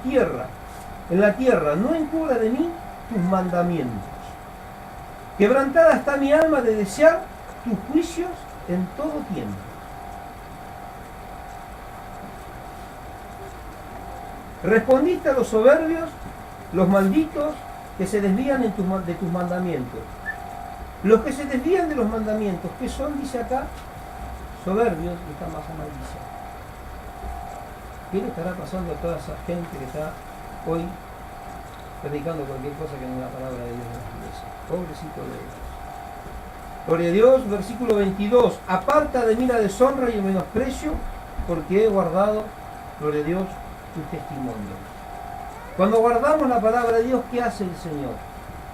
la tierra, no encubra de mí tus mandamientos. Quebrantada está mi alma de desear tus juicios en todo tiempo. Respondiste a los soberbios, los malditos que se desvían de tus mandamientos. Los que se desvían de los mandamientos, ¿qué son? Dice acá, soberbios y están bajo maldición. ¿Qué le estará pasando a toda esa gente que está hoy predicando cualquier cosa que no es la palabra de Dios en la iglesia? Pobrecito de ellos. Gloria a Dios, versículo 22. Aparta de mí la deshonra y el menosprecio, porque he guardado, gloria a Dios, tus testimonios. Cuando guardamos la palabra de Dios, ¿qué hace el Señor?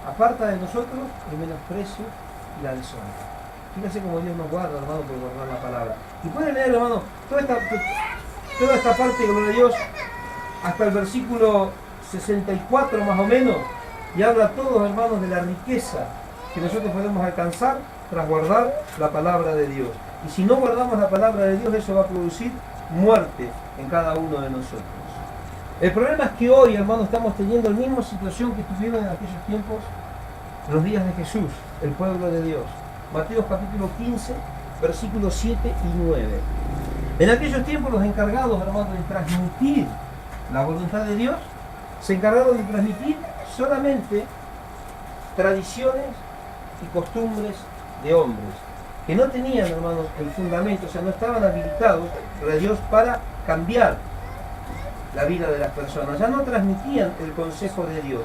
Aparta de nosotros el menosprecio y la deshonra. Fíjense cómo Dios nos guarda, hermano, por guardar la palabra. Y pueden leer, hermano, toda esta parte, gloria a Dios, hasta el versículo 64 más o menos, y habla todos, hermanos, de la riqueza que nosotros podemos alcanzar tras guardar la palabra de Dios. Y si no guardamos la palabra de Dios, eso va a producir muerte en cada uno de nosotros. El problema es que hoy, hermanos, estamos teniendo la misma situación que tuvieron en aquellos tiempos, en los días de Jesús, el pueblo de Dios. Mateo capítulo 15, versículos 7 y 9. En aquellos tiempos los encargados, hermanos, de transmitir la voluntad de Dios, se encargaron de transmitir solamente tradiciones y costumbres de hombres, que no tenían, hermanos, el fundamento, o sea, no estaban habilitados por Dios para cambiar la vida de las personas. Ya no transmitían el consejo de Dios.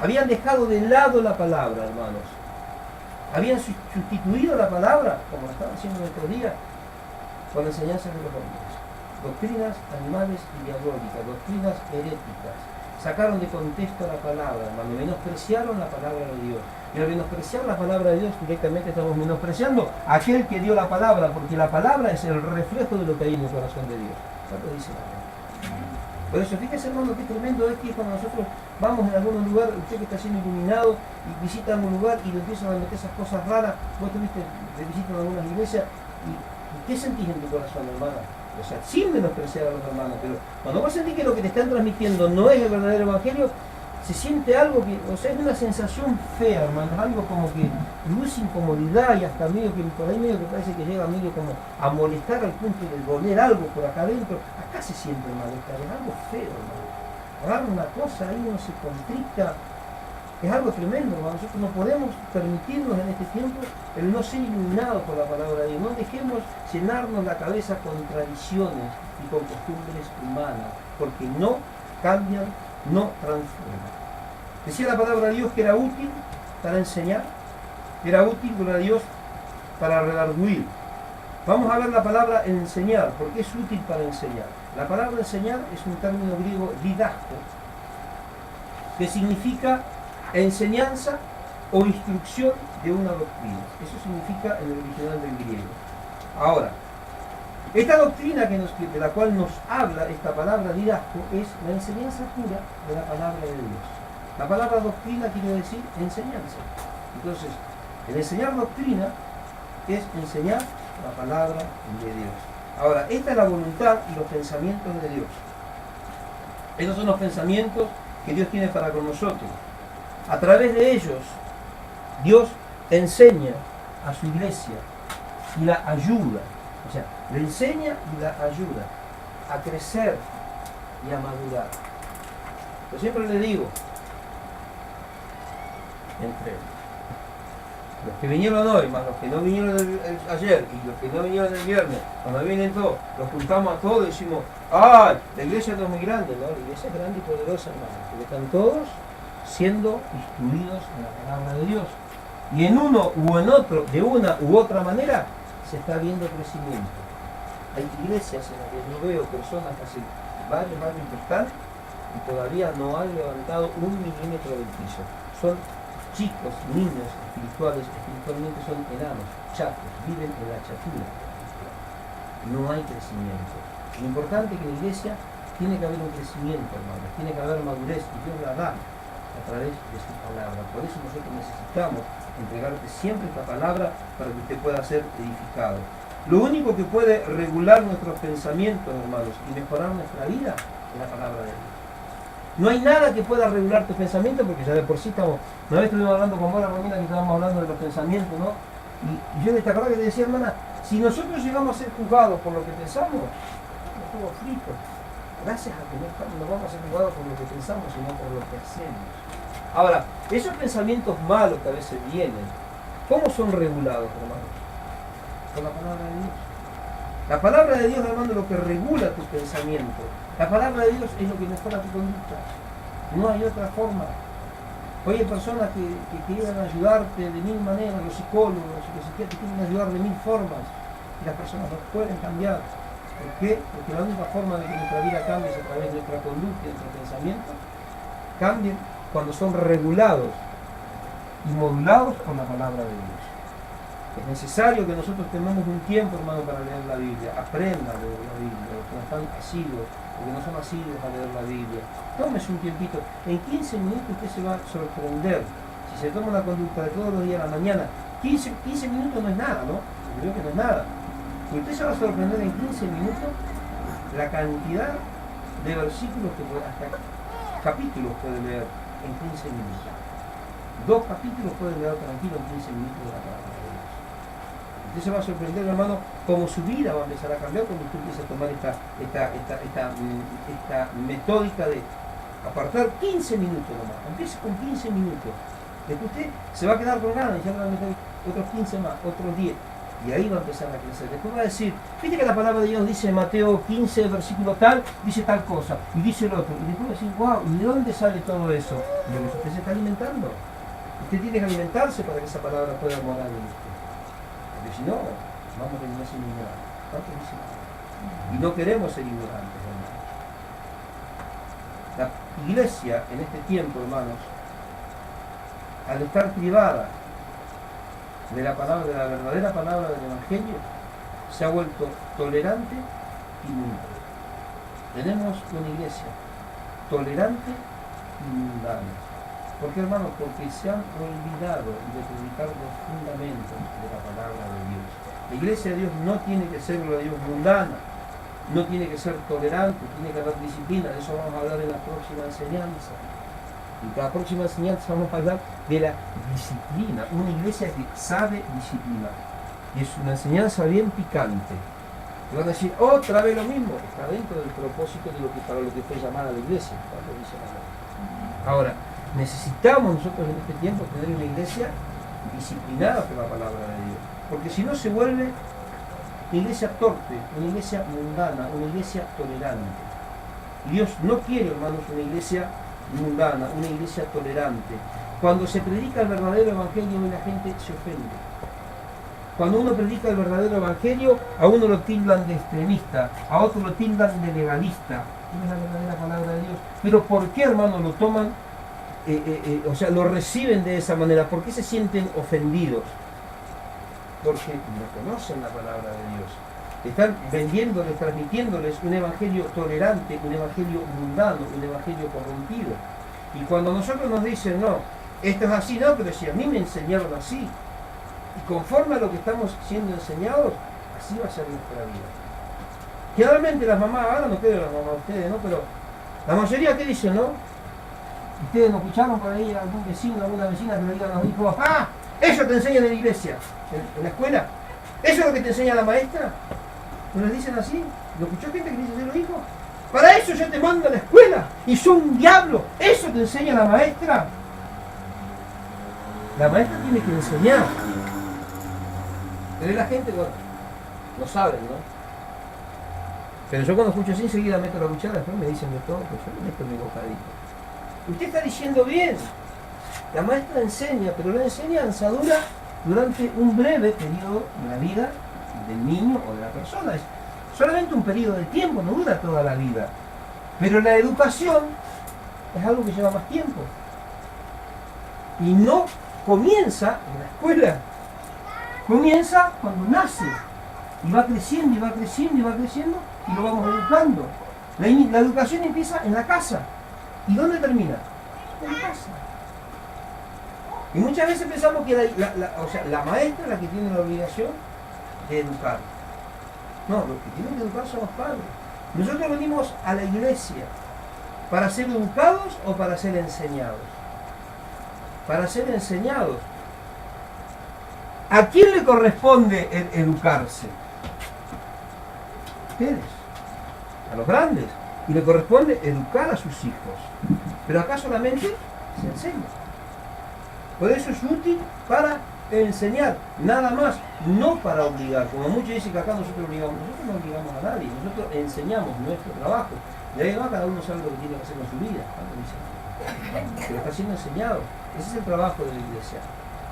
Habían dejado de lado la palabra, hermanos. Habían sustituido la palabra, como lo están haciendo en estos días, con enseñanzas de los hombres, doctrinas animales y diabólicas, doctrinas heréticas. Sacaron de contexto la palabra, hermano, menospreciaron la palabra de Dios. Y al menospreciar la palabra de Dios, directamente estamos menospreciando a aquel que dio la palabra, porque la palabra es el reflejo de lo que hay en el corazón de Dios. ¿Cuánto dice la palabra? Por eso, fíjese, hermano, qué tremendo es que cuando nosotros vamos en algún lugar, usted que está siendo iluminado y visita algún lugar y le empiezan a meter esas cosas raras, vos tuviste de visita en algunas iglesias, y ¿qué sentís en tu corazón, hermana? O sea, sin menospreciar a los hermanos, pero cuando vos sentís que lo que te están transmitiendo no es el verdadero evangelio, se siente algo que, o sea, es una sensación fea, hermano, algo como que produce incomodidad y hasta medio que por ahí medio que parece que llega medio como a molestar al punto de doler algo por acá adentro. Acá se siente malestar, es algo feo, hermano. Agarra una cosa ahí, uno se constricta, es algo tremendo, hermano. Nosotros no podemos permitirnos en este tiempo el no ser iluminados por la palabra de Dios. No dejemos llenarnos la cabeza con tradiciones y con costumbres humanas, porque no cambian, no transforman. Decía la palabra de Dios que era útil para enseñar, era útil, gloria a Dios, para redarguir. Vamos a ver la palabra enseñar, porque es útil para enseñar. La palabra enseñar es un término griego didasco, que significa enseñanza o instrucción de una doctrina. Eso significa en el original del griego. Ahora, esta doctrina de la cual nos habla esta palabra didasco es la enseñanza pura de la palabra de Dios. La palabra doctrina quiere decir enseñanza. Entonces, el enseñar doctrina es enseñar la palabra de Dios. Ahora, esta es la voluntad y los pensamientos de Dios. Esos son los pensamientos que Dios tiene para con nosotros. A través de ellos, Dios enseña a su iglesia y la ayuda. O sea, le enseña y la ayuda a crecer y a madurar. Yo siempre le digo, entre los que vinieron hoy, más los que no vinieron ayer y los que no vinieron el viernes, cuando vienen todos, los juntamos a todos y decimos, ¡ay! La iglesia no es muy grande, ¿no? La iglesia es grande y poderosa, hermano, porque están todos siendo instruidos en la palabra de Dios. Y en uno u en otro, de una u otra manera, se está viendo crecimiento. Hay iglesias en las que yo veo personas que hace varios años que están y todavía no han levantado 1 milímetro del piso. Son chicos, niños espiritualmente son enanos, chatos, viven en la chatura. No hay crecimiento. Lo importante es que en la iglesia tiene que haber un crecimiento, hermanos, tiene que haber madurez y Dios la da a través de su palabra. Por eso nosotros necesitamos entregarte siempre esta palabra para que usted pueda ser edificado. Lo único que puede regular nuestros pensamientos, hermanos, y mejorar nuestra vida es la palabra de Dios. No hay nada que pueda regular tus pensamientos, porque ya de por sí estamos. Una vez estuvimos hablando con vos, Romina, que estábamos hablando de los pensamientos, ¿no? Y yo te acordaba que te decía, hermana, si nosotros llegamos a ser juzgados por lo que pensamos, estamos fritos. Gracias a que no vamos a ser juzgados por lo que pensamos, sino por lo que hacemos. Ahora, esos pensamientos malos que a veces vienen, ¿cómo son regulados, hermanos? Con la palabra de Dios. La palabra de Dios, hermano, es lo que regula tu pensamiento. La palabra de Dios es lo que mejora tu conducta. No hay otra forma. Hoy hay personas que quieren ayudarte de 1000 maneras, los psicólogos, los psiquiatras quieren ayudar de 1000 formas, y las personas no pueden cambiar. ¿Por qué? Porque la única forma de que nuestra vida cambie es a través de nuestra conducta y nuestro pensamiento, cambien cuando son regulados y modulados por la palabra de Dios. Es necesario que nosotros tengamos un tiempo, hermano, para leer la Biblia. Aprenda a leer la Biblia, los que no están asiduos, los que no son asiduos a leer la Biblia. Tómese un tiempito. En 15 minutos usted se va a sorprender. Si se toma una conducta de todos los días a la mañana, 15 minutos no es nada, ¿no? Yo creo que no es nada. Pero usted se va a sorprender en 15 minutos la cantidad de versículos que puede, hasta capítulos puede leer en 15 minutos. 2 capítulos puede leer tranquilo en 15 minutos de la palabra. Usted se va a sorprender, hermano, cómo su vida va a empezar a cambiar cuando usted empieza a tomar esta metódica de apartar 15 minutos nomás. Empiece con 15 minutos. Después usted se va a quedar con ganas y ya va a meter otros 15 más, otros 10. Y ahí va a empezar a crecer. Después va a decir, viste que la palabra de Dios dice en Mateo 15, versículo tal, dice tal cosa, y dice el otro. Y después va a decir, wow, ¿y de dónde sale todo eso? De lo que usted se está alimentando. Usted tiene que alimentarse para que esa palabra pueda morar en usted. Porque si no, vamos a terminar sin nada. ¿Cuántos dicen amén? Y no queremos ser ignorantes, hermanos. La iglesia en este tiempo, hermanos, al estar privada de la palabra, de la verdadera palabra del Evangelio, se ha vuelto tolerante y mundana. Tenemos una iglesia tolerante y mundana. ¿Por qué, hermanos? Porque se han olvidado de predicar los fundamentos de la palabra de Dios. La iglesia de Dios no tiene que ser, gloria a Dios, mundana, no tiene que ser tolerante, tiene que haber disciplina. De eso vamos a hablar en la próxima enseñanza. En la próxima enseñanza vamos a hablar de la disciplina, una iglesia que sabe disciplinar. Y es una enseñanza bien picante. Y van a decir, otra vez lo mismo, está dentro del propósito de lo que, para lo que fue llamada la iglesia, cuando dice la ley. Ahora, necesitamos nosotros en este tiempo tener una iglesia disciplinada por la palabra de Dios, porque si no se vuelve una iglesia torpe, una iglesia mundana, una iglesia tolerante. Y Dios no quiere, hermanos, una iglesia mundana, una iglesia tolerante. Cuando se predica el verdadero evangelio, la gente se ofende. Cuando uno predica el verdadero evangelio, a uno lo tildan de extremista, a otro lo tildan de legalista. No es la verdadera palabra de Dios. Pero ¿por qué, hermanos, lo toman, o sea, lo reciben de esa manera? ¿Por qué se sienten ofendidos? Porque no conocen la palabra de Dios. Están vendiéndoles, transmitiéndoles un evangelio tolerante, un evangelio mundano, un evangelio corrompido. Y cuando nosotros nos dicen, no, esto es así, no, pero si a mí me enseñaron así, y conforme a lo que estamos siendo enseñados, así va a ser nuestra vida. Generalmente las mamás, ahora no creo las mamás ustedes, ¿no? Pero la mayoría, ¿qué dicen, no? Ustedes no escucharon por ahí a algún vecino, alguna vecina que le diga a los hijos, ¡ah! Eso te enseñan en la iglesia, en la escuela. ¿Eso es lo que te enseña la maestra? ¿No les dicen así? ¿Lo escuchó gente que dice así los hijos? Para eso yo te mando a la escuela y soy un diablo. ¿Eso te enseña la maestra? La maestra tiene que enseñar. Pero la gente, bueno, no saben, ¿no? Pero yo cuando escucho así enseguida meto la cuchara, después me dicen de todo, pues yo meto mi bocadito. Usted está diciendo bien. La maestra enseña, pero la enseñanza dura durante un breve periodo de la vida del niño o de la persona. Es solamente un periodo de tiempo, no dura toda la vida. Pero la educación es algo que lleva más tiempo. Y no comienza en la escuela. Comienza cuando nace. Y va creciendo, y va creciendo, y va creciendo, y lo vamos educando. La educación empieza en la casa. ¿Y dónde termina? En la casa. Y muchas veces pensamos que la maestra es la que tiene la obligación de educar. No, los que tienen que educar son los padres. Nosotros venimos a la iglesia para ser educados o para ser enseñados. Para ser enseñados. ¿A quién le corresponde educarse? Ustedes, a los grandes. Y le corresponde educar a sus hijos. Pero acá solamente se enseña. Por eso es útil para enseñar, nada más, no para obligar. Como muchos dicen que acá nosotros no obligamos a nadie, nosotros enseñamos nuestro trabajo. De ahí va, cada uno sabe lo que tiene que hacer con su vida. Pero está siendo enseñado. Ese es el trabajo de la iglesia.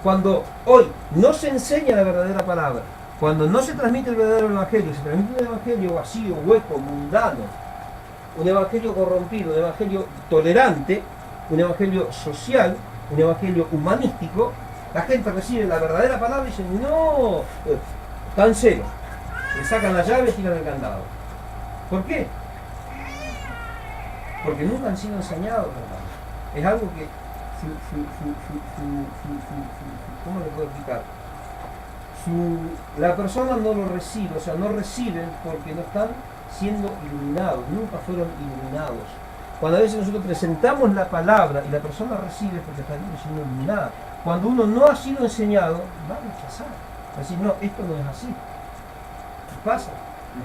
Cuando hoy no se enseña la verdadera palabra, cuando no se transmite el verdadero evangelio, se transmite un evangelio vacío, hueco, mundano, un evangelio corrompido, un evangelio tolerante, un evangelio social, un evangelio humanístico, la gente recibe la verdadera palabra y dice, no, cancelo. Le sacan la llave y tiran el candado. ¿Por qué? Porque nunca han sido enseñados, hermanos. Es algo que, ¿cómo le puedo explicar? La persona no lo recibe, o sea, no reciben porque no están siendo iluminados, nunca fueron iluminados. Cuando a veces nosotros presentamos la palabra y la persona recibe porque está siendo iluminada. Cuando uno no ha sido enseñado, va a rechazar. Va a decir, no, esto no es así. Nos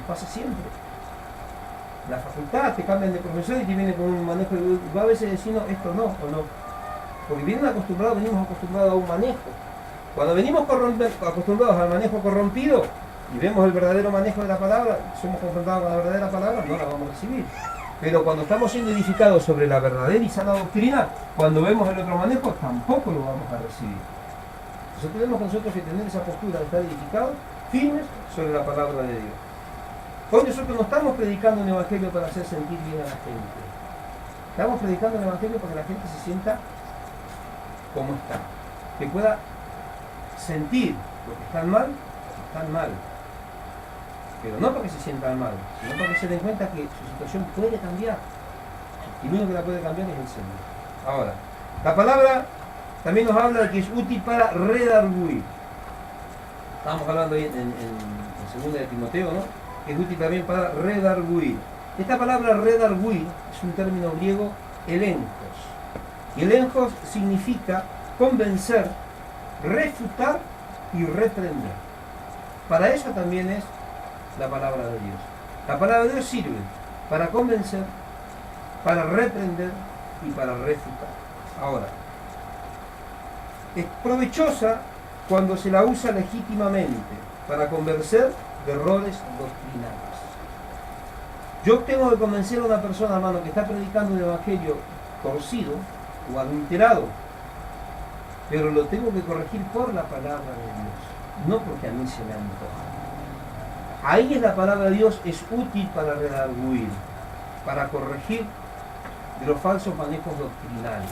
pasa siempre. La facultad te cambian de profesor y te viene con un manejo, va a veces decir, no, esto no, o no. Porque venimos acostumbrados a un manejo. Cuando venimos acostumbrados al manejo corrompido y vemos el verdadero manejo de la palabra, somos confrontados con la verdadera palabra, no la vamos a recibir. Pero cuando estamos siendo edificados sobre la verdadera y sana doctrina, cuando vemos el otro manejo, tampoco lo vamos a recibir. Entonces tenemos nosotros que tener esa postura de estar edificados, firmes sobre la palabra de Dios. Hoy nosotros no estamos predicando un evangelio para hacer sentir bien a la gente. Estamos predicando el evangelio para que la gente se sienta como está. Que pueda sentir lo que están mal, pero no para que se sientan mal, sino para que se den cuenta que su situación puede cambiar. Y lo único que la puede cambiar es el Señor. Ahora, la palabra también nos habla de que es útil para redarguir. Estábamos hablando ahí en 2 de Timoteo, ¿no? Que es útil también para redarguir. Esta palabra redarguir es un término griego elencos. Y elencos significa convencer, refutar y reprender. Para eso también es la palabra de Dios. La palabra de Dios sirve para convencer, para reprender y para refutar. Ahora, es provechosa cuando se la usa legítimamente para convencer de errores doctrinales. Yo tengo que convencer a una persona, hermano, que está predicando un evangelio torcido o adulterado, pero lo tengo que corregir por la palabra de Dios, no porque a mí se me antoja. Ahí es la palabra de Dios, es útil para redarguir, para corregir de los falsos manejos doctrinales,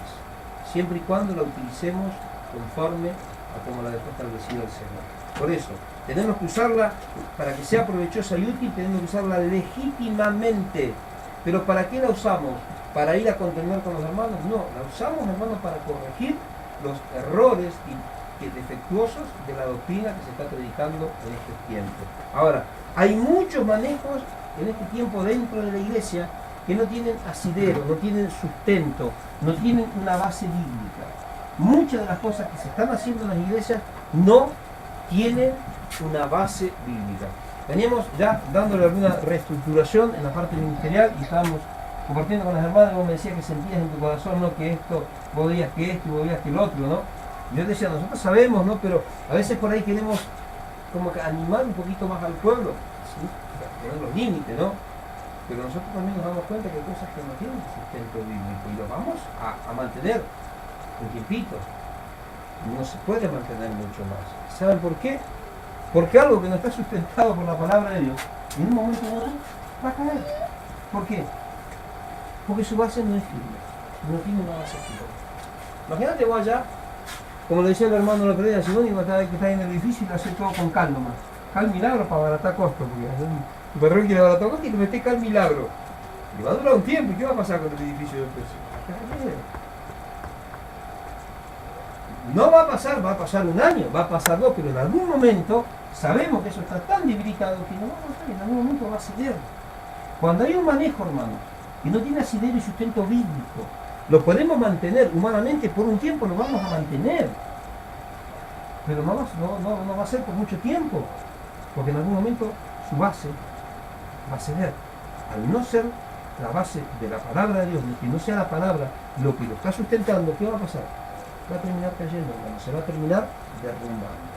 siempre y cuando la utilicemos conforme a como la dejó establecido el Señor. Por eso, tenemos que usarla para que sea provechosa y útil, tenemos que usarla legítimamente. Pero ¿para qué la usamos? ¿Para ir a contender con los hermanos? No, la usamos, hermanos, para corregir los errores defectuosos de la doctrina que se está predicando en este tiempo. Ahora, hay muchos manejos en este tiempo dentro de la iglesia que no tienen asidero, no tienen sustento, no tienen una base bíblica. Muchas de las cosas que se están haciendo en las iglesias no tienen una base bíblica. Veníamos ya dándole alguna reestructuración en la parte ministerial y estábamos compartiendo con las hermanas. Vos me decías que sentías en tu corazón, ¿no?, que esto, vos veías que esto y vos veías que el otro, ¿no? Yo decía, nosotros sabemos, ¿no?, pero a veces por ahí queremos como que animar un poquito más al pueblo, ¿sí?, poner los límites, ¿no? Pero nosotros también nos damos cuenta que hay cosas que no tienen sustento bíblico y lo vamos a mantener un tiempito. No se puede mantener mucho más. ¿Saben por qué? Porque algo que no está sustentado por la palabra de Dios, en un momento u otro va a caer. ¿Por qué? Porque su base no es firme, no tiene una base firme. Imagínate vos allá, como le decía el hermano la otro día, sinónimo que está en el edificio y lo hace todo con calma más. Cal milagro para abaratar costos, porque tu perro quiere abaratar costos y le mete cal milagro. Y va a durar un tiempo, ¿y qué va a pasar con el edificio de precio? No va a pasar un año, va a pasar 2, pero en algún momento sabemos que eso está tan debilitado que no va a pasar, en algún momento va a ceder. Cuando hay un manejo, hermano, que no tiene asidero y sustento bíblico, lo podemos mantener humanamente por un tiempo, lo vamos a mantener, pero no va a ser por mucho tiempo, porque en algún momento su base va a ceder. Al no ser la base de la palabra de Dios, que no sea la palabra lo que lo está sustentando, ¿qué va a pasar? Va a terminar cayendo, hermano, se va a terminar derrumbando.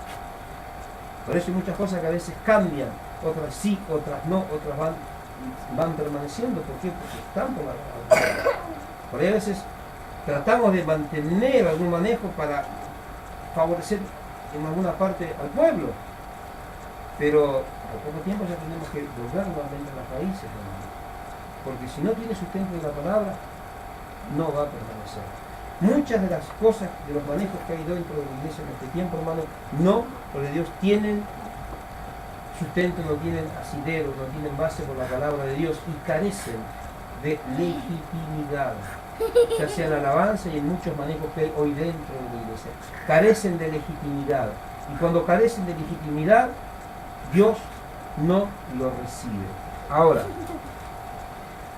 Por eso hay muchas cosas que a veces cambian, otras sí, otras no, otras van permaneciendo. ¿Por qué? Porque están por la palabra. Por ahí a veces tratamos de mantener algún manejo para favorecer en alguna parte al pueblo, pero al poco tiempo ya tenemos que volver nuevamente a las raíces, hermano, porque si no tiene sustento de la palabra, no va a permanecer. Muchas de las cosas, de los manejos que hay dentro de la iglesia en este tiempo, hermano, no, porque Dios tienen sustento, no tienen asidero, no tienen base por la palabra de Dios y carecen de legitimidad, ya sea en la alabanza y en muchos manejos que hay hoy dentro de la iglesia. Carecen de legitimidad, y cuando carecen de legitimidad, Dios no lo recibe. Ahora,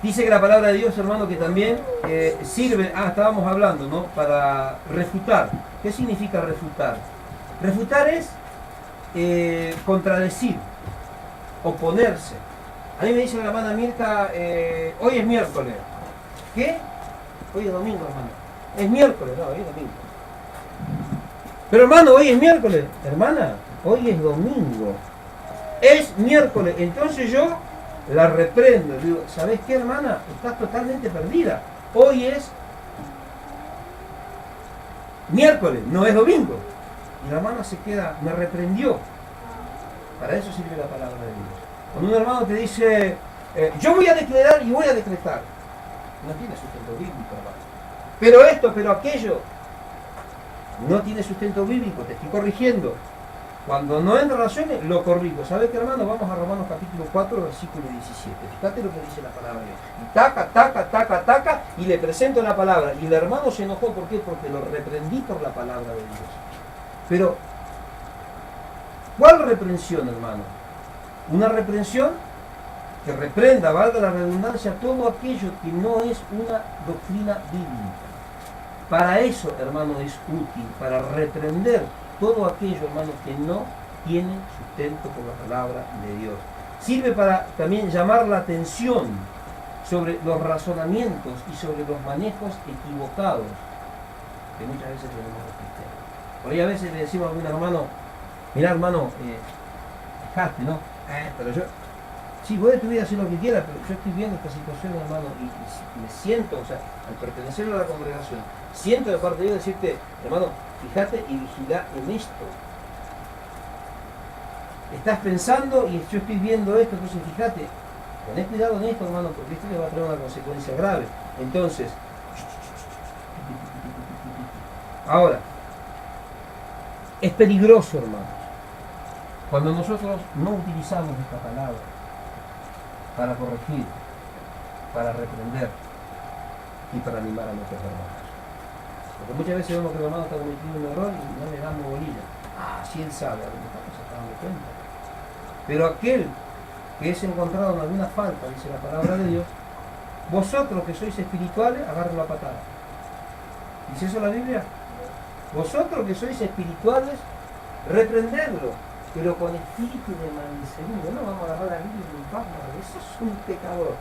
dice que la palabra de Dios, hermano, que también sirve, estábamos hablando, ¿no?, para refutar. ¿Qué significa refutar? Refutar es contradecir, oponerse. A mí me dice la hermana Mirta, hoy es miércoles. ¿Qué? Hoy es domingo, hermano. Es miércoles, no, hoy es domingo. Pero hermano, hoy es miércoles. Hermana, hoy es domingo. Es miércoles. Entonces yo la reprendo. Le digo, ¿sabés qué, hermana? Estás totalmente perdida. Hoy es miércoles, no es domingo. Y la hermana se queda, me reprendió. Para eso sirve la palabra de Dios. Cuando un hermano te dice, yo voy a declarar y voy a decretar, no tiene sustento bíblico, hermano. Pero esto, pero aquello, no tiene sustento bíblico, te estoy corrigiendo. Cuando no en relaciones, lo corrijo. ¿Sabe qué, hermano? Vamos a Romanos capítulo 4, versículo 17. Fíjate lo que dice la palabra de Dios. Y taca, y le presento la palabra. Y el hermano se enojó, ¿por qué? Porque lo reprendí por la palabra de Dios. Pero, ¿cuál reprensión, hermano? Una reprensión que reprenda, valga la redundancia, todo aquello que no es una doctrina bíblica. Para eso, hermano, es útil, para reprender todo aquello, hermano, que no tiene sustento por la palabra de Dios. Sirve para también llamar la atención sobre los razonamientos y sobre los manejos equivocados que muchas veces tenemos los cristianos. Por ahí a veces le decimos a algún hermano, mirá, hermano, fijate, ¿no? Pero yo, sí, vos de tu vida hacer lo que quieras, pero yo estoy viendo esta situación, hermano, y me siento, o sea, al pertenecer a la congregación, siento de parte de Dios decirte, hermano, fíjate y vigila en esto. Estás pensando y yo estoy viendo esto, entonces fíjate, tenés cuidado en esto, hermano, porque esto le va a traer una consecuencia grave. Entonces, ahora, es peligroso, hermanos, cuando nosotros no utilizamos esta palabra para corregir, para reprender y para animar a nuestros hermanos. Porque muchas veces vemos que el hermano está cometiendo un error y no le damos bolilla. Ah, sí, él sabe, a lo mejor no se está dando cuenta. Pero aquel que es encontrado en alguna falta, dice la palabra de Dios, vosotros que sois espirituales, agarren la patada. ¿Dice eso la Biblia? Vosotros que sois espirituales, reprendedlo, pero con espíritu de mansedumbre. No vamos a agarrar la Biblia y vamos a ver, eso es un pecador.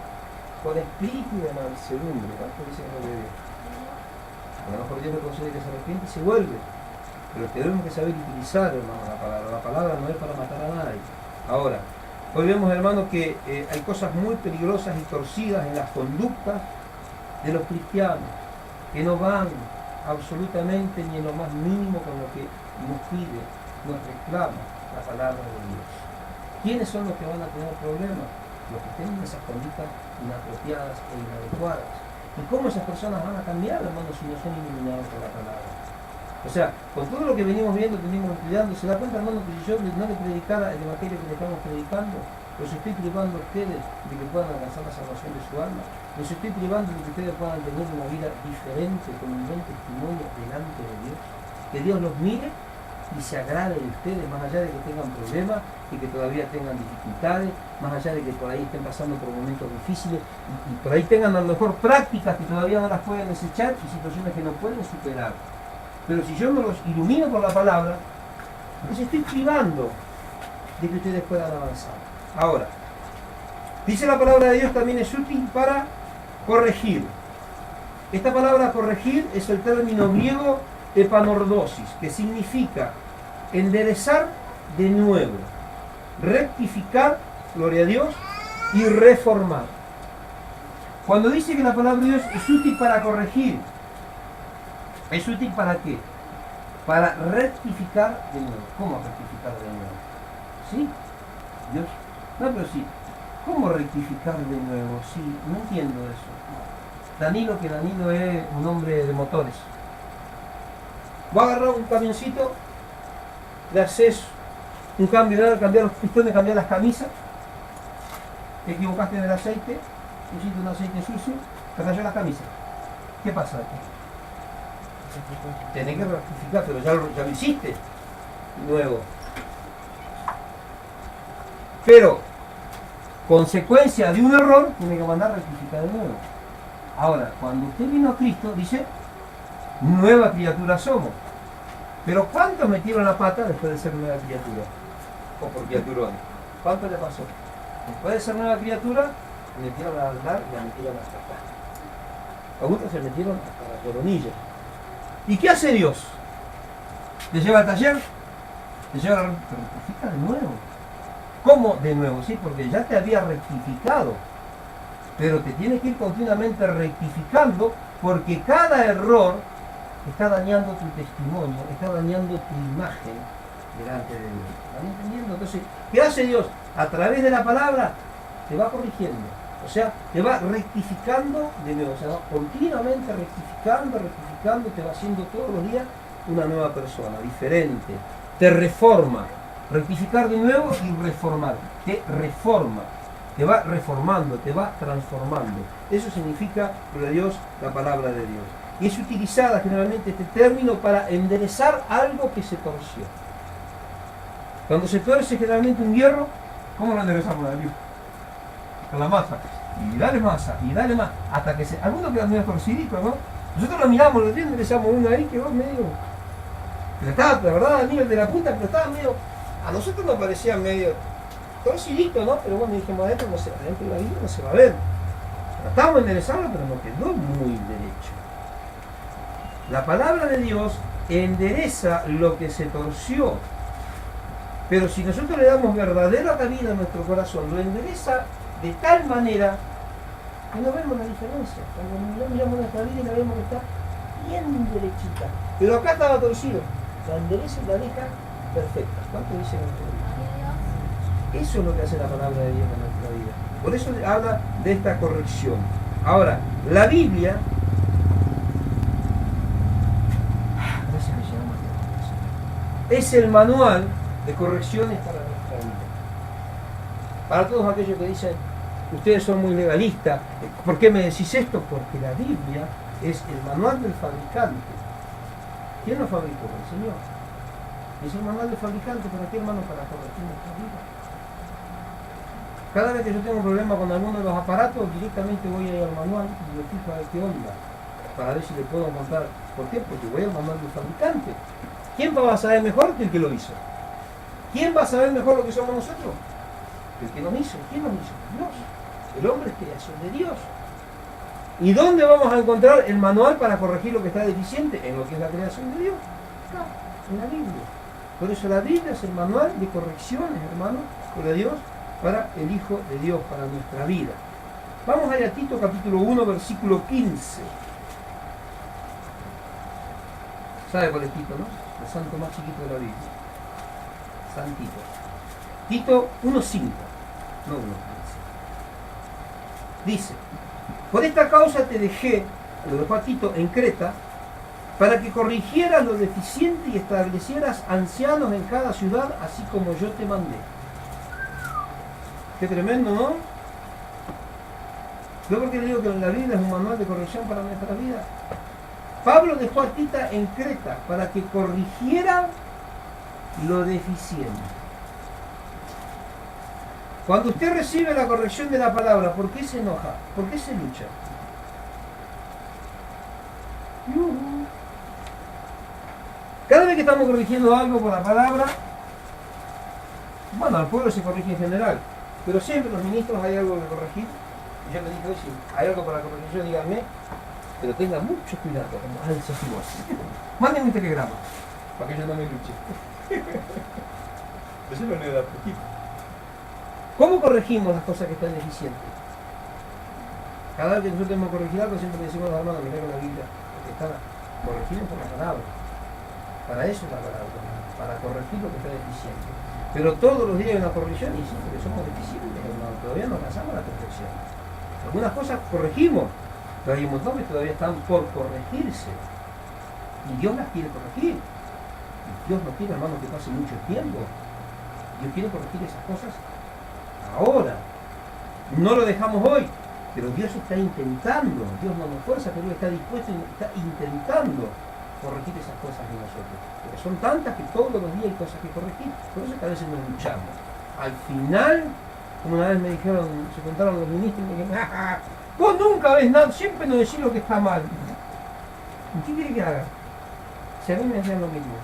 Con espíritu de mansedumbre, ¿cuánto dice la Biblia de Dios? A lo mejor Dios le concede que se arrepiente y se vuelve. Pero tenemos que saber utilizar, hermano, la palabra. La palabra no es para matar a nadie. Ahora, hoy vemos, hermano, que hay cosas muy peligrosas y torcidas en las conductas de los cristianos, que no van absolutamente ni en lo más mínimo con lo que nos pide, nos reclama la palabra de Dios. ¿Quiénes son los que van a tener problemas? Los que tienen esas conductas inapropiadas e inadecuadas. ¿Y cómo esas personas van a cambiar, hermano, si no son iluminados por la palabra? O sea, con todo lo que venimos viendo, venimos estudiando, ¿se da cuenta, hermano, que si yo no le predicara el evangelio que le estamos predicando, los estoy privando a ustedes de que puedan alcanzar la salvación de su alma? Los estoy privando de que ustedes puedan tener una vida diferente, con un buen testimonio delante de Dios? Que Dios los mire y se agrade de ustedes, más allá de que tengan problemas y que todavía tengan dificultades, más allá de que por ahí estén pasando por momentos difíciles y por ahí tengan a lo mejor prácticas que todavía no las pueden desechar y situaciones que no pueden superar. Pero si yo no los ilumino por la palabra, les estoy privando de que ustedes puedan avanzar. Ahora, dice la palabra de Dios también es útil para corregir. Esta palabra corregir es el término griego epanordosis, que significa enderezar de nuevo, rectificar, gloria a Dios, y reformar. Cuando dice que la palabra de Dios es útil para corregir, ¿es útil para qué? Para rectificar de nuevo. ¿Cómo rectificar de nuevo? ¿Sí? Dios. No, pero sí. ¿Cómo rectificar de nuevo? Sí, no entiendo eso. Danilo, que Danilo es un hombre de motores. Va a agarrar un camioncito, le haces un cambio, cambiar los pistones, cambiar las camisas, te equivocaste en el aceite, pusiste un aceite sucio, te rayó las camisas. ¿Qué pasa aquí? Tenés que rectificar, pero ya lo hiciste nuevo. Pero, consecuencia de un error, tiene que mandar a rectificar de nuevo. Ahora, cuando usted vino a Cristo, dice, nueva criatura somos. Pero ¿cuántos metieron la pata después de ser nueva criatura? O por criaturones. ¿Cuánto le pasó? Después de ser nueva criatura, metieron a andar y la metieron hasta acá. Algunos se metieron hasta la coronilla. ¿Y qué hace Dios? ¿Te lleva al taller? ¿Te lleva a rectificar de nuevo? ¿Cómo de nuevo? Sí, porque ya te había rectificado. Pero te tienes que ir continuamente rectificando porque cada error está dañando tu testimonio, está dañando tu imagen delante de Dios. ¿Están entendiendo? Entonces, ¿qué hace Dios? A través de la palabra te va corrigiendo. O sea, te va rectificando de nuevo. O sea, va continuamente rectificando, te va haciendo todos los días una nueva persona, diferente. Te reforma. Rectificar de nuevo y reformar. Te reforma. Te va reformando, te va transformando. Eso significa, gloria a Dios, la palabra de Dios. Y es utilizada generalmente este término para enderezar algo que se torció. Cuando se tuerce generalmente un hierro, ¿cómo lo enderezamos, Dios? Con la masa. Y dale masa, y dale más. Hasta que se... Algunos quedan medio torciditos, ¿no? Nosotros lo miramos, lo enderezamos uno ahí que va medio... Pero estaba, la verdad, a nivel de la punta, pero estaba medio... A nosotros nos parecía medio torcidito, ¿no? Pero bueno, dijimos, adentro de la vida no se va a ver. Tratamos de enderezarlo, pero no quedó muy derecho. La palabra de Dios endereza lo que se torció. Pero si nosotros le damos verdadera cabida a nuestro corazón, lo endereza de tal manera que no vemos la diferencia. Cuando miramos nuestra vida y la vemos que está bien derechita. Pero acá estaba torcido. La endereza y la deja perfecta. ¿Cuánto dicen ustedes? Eso es lo que hace la palabra de Dios en nuestra vida. Por eso habla de esta corrección. Ahora, la Biblia... es el manual de correcciones para nuestra vida. Para todos aquellos que dicen, ustedes son muy legalistas, ¿por qué me decís esto? Porque la Biblia es el manual del fabricante. ¿Quién lo fabricó? El Señor. Es el manual del fabricante, ¿para qué, hermano? Para corregir nuestra vida. Cada vez que yo tengo un problema con alguno de los aparatos, directamente voy a ir al manual y me fijo a ver qué onda, para ver si le puedo encontrar. ¿Por qué? Porque voy al manual del fabricante. ¿Quién va a saber mejor que el que lo hizo? ¿Quién va a saber mejor lo que somos nosotros? El que nos hizo. ¿Quién nos hizo? Dios. El hombre es creación de Dios. ¿Y dónde vamos a encontrar el manual para corregir lo que está deficiente? En lo que es la creación de Dios. Acá, en la Biblia. Por eso la Biblia es el manual de correcciones, hermano, por Dios, para el Hijo de Dios, para nuestra vida. Vamos a ir a Tito capítulo 1, versículo 15. ¿Sabe cuál es Tito, no? El santo más chiquito de la Biblia. Santito. Tito 1.5, no 1.15. Dice, por esta causa te dejé, lo dejó a Tito en Creta, para que corrigieras lo deficiente y establecieras ancianos en cada ciudad, así como yo te mandé. Qué tremendo, ¿no? Yo porque le digo que la Biblia es un manual de corrección para nuestra vida. Pablo dejó a Tito en Creta para que corrigiera lo deficiente. Cuando usted recibe la corrección de la palabra, ¿por qué se enoja? ¿Por qué se lucha? Cada vez que estamos corrigiendo algo por la palabra, bueno, al pueblo se corrige en general, pero siempre los ministros hay algo que corregir. Y yo le dije, oye, si hay algo para corregir, díganme, pero tenga mucho cuidado, como alza su voz. Mándenme un telegrama, para que yo no me luche. Eso no le da poquito. ¿Cómo corregimos las cosas que están deficientes? Cada vez que nosotros tenemos que corregir algo, siempre le decimos a los hermanos, mirá con la Biblia, porque está corregido por la palabra. Para eso es la palabra, para corregir lo que está deficiente. Pero todos los días hay una corrección y sí, porque somos deficientes, hermano, todavía no alcanzamos la perfección. Algunas cosas corregimos, pero hay un montón que todavía están por corregirse. Y Dios las quiere corregir. Y Dios no quiere, hermano, que pase mucho tiempo. Dios quiere corregir esas cosas ahora. No lo dejamos hoy, pero Dios está intentando. Dios no nos fuerza, pero Él está dispuesto y está intentando corregir esas cosas de nosotros. Pero son tantas que todos los días hay cosas que corregir. Por eso es que a veces nos luchamos. Al final, como una vez me dijeron, se contaron los ministros y me dijeron, vos nunca ves nada, siempre nos decís lo que está mal. ¿Qué quiere que haga? Si a mí me hacían lo mismo.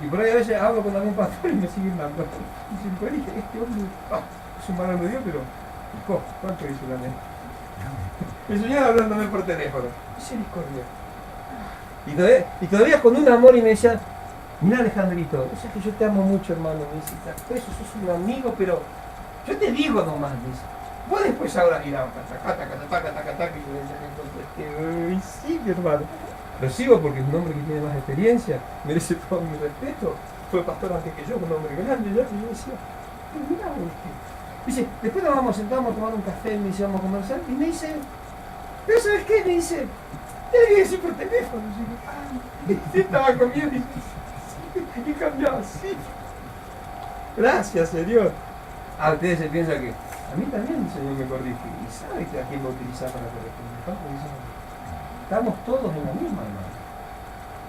Y por ahí a veces hablo con algún pastor y me siguen dando. Y dicen, pues dije, este hombre es un varón de Dios, pero hijo, ¿cuánto dice la mente? El Señor hablándome por teléfono. Misericordia. Y todavía con un amor y me decía, mira Alejandrito, o sea que yo te amo mucho, hermano. Me dice, por eso sos un amigo, pero yo te digo nomás, me dice. Vos después ahora irás, y yo le decía, sí, mi hermano. Lo sigo porque es un hombre que tiene más experiencia, merece todo mi respeto. fue pastor antes que yo, un hombre grande, ya, y yo decía, pero mirá vos, dice, después nos vamos, sentamos a tomar un café, me dice, vamos a conversar, y me dice, pero ¿sabes qué? Me dice, te debí decir por teléfono. Y yo, sí, estaba comiendo y cambiaba así. Gracias, Señor. A ustedes se piensa que a mí también el Señor me corrige y sabe que a quién va a utilizar para corregirme. Estamos todos en la misma, hermano.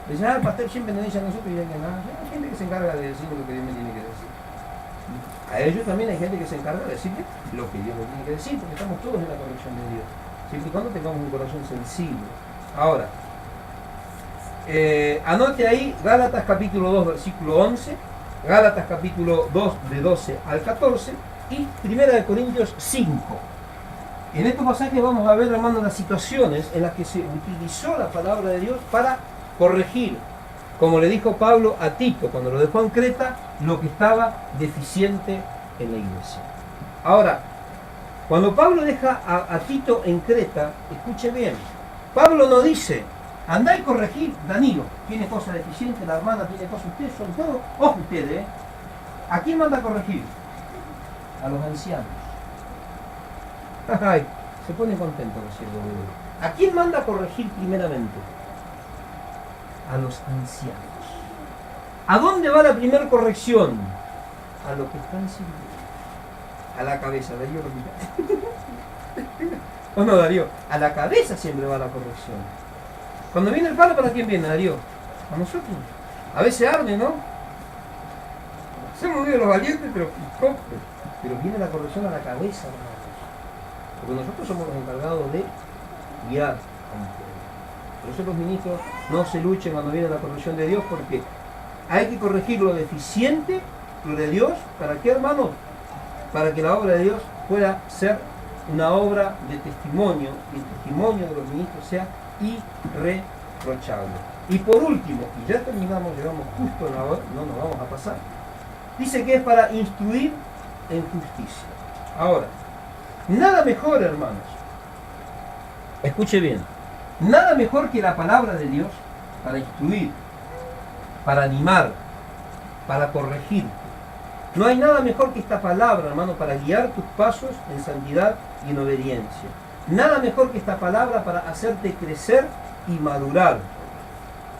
Dicen, el pastor siempre nos dice a nosotros y ya que nada. Hay gente que se encarga de decir lo que Dios me tiene que decir. A ellos también hay gente que se encarga de decirle lo que Dios me tiene que decir, porque estamos todos en la corrección de Dios. Siempre y cuando tengamos un corazón sensible. Ahora, anote ahí Gálatas capítulo 2, versículo 11, Gálatas capítulo 2, de 12 al 14 y 1 Corintios 5. En estos pasajes vamos a ver, hermanos, las situaciones en las que se utilizó la palabra de Dios para corregir, como le dijo Pablo a Tito cuando lo dejó en Creta, lo que estaba deficiente en la iglesia. Ahora, cuando Pablo deja a Tito en Creta, escuche bien, Pablo no dice, andá y corregir, Danilo tiene cosas deficientes, la hermana tiene cosas, ustedes son todos, ojo ustedes, ¿a quién manda a corregir? A los ancianos. Ay, se pone contento los siervos de Dios. ¿A quién manda a corregir primeramente? A los ancianos. ¿A dónde va la primera corrección? A los que están sirviendo. A la cabeza, Darío lo mira. ¿O no, Darío? A la cabeza siempre va la corrección. Cuando viene el palo, ¿para quién viene, Darío? A nosotros. A veces arde, ¿no? Somos uno de los valientes, pero viene la corrección a la cabeza, hermanos. Porque nosotros somos los encargados de guiar a un pueblo. Por eso los ministros no se luchen cuando viene la corrección de Dios, porque hay que corregir lo deficiente, lo de Dios. ¿Para qué, hermanos? Para que la obra de Dios pueda ser una obra de testimonio, y el testimonio de los ministros sea irreprochable. Y por último, y ya terminamos, llegamos justo en la hora, no nos vamos a pasar, dice que es para instruir en justicia. Ahora, nada mejor, hermanos, escuche bien, nada mejor que la palabra de Dios para instruir, para animar, para corregir. No hay nada mejor que esta palabra, hermano, para guiar tus pasos en santidad y en obediencia. Nada mejor que esta palabra para hacerte crecer y madurar.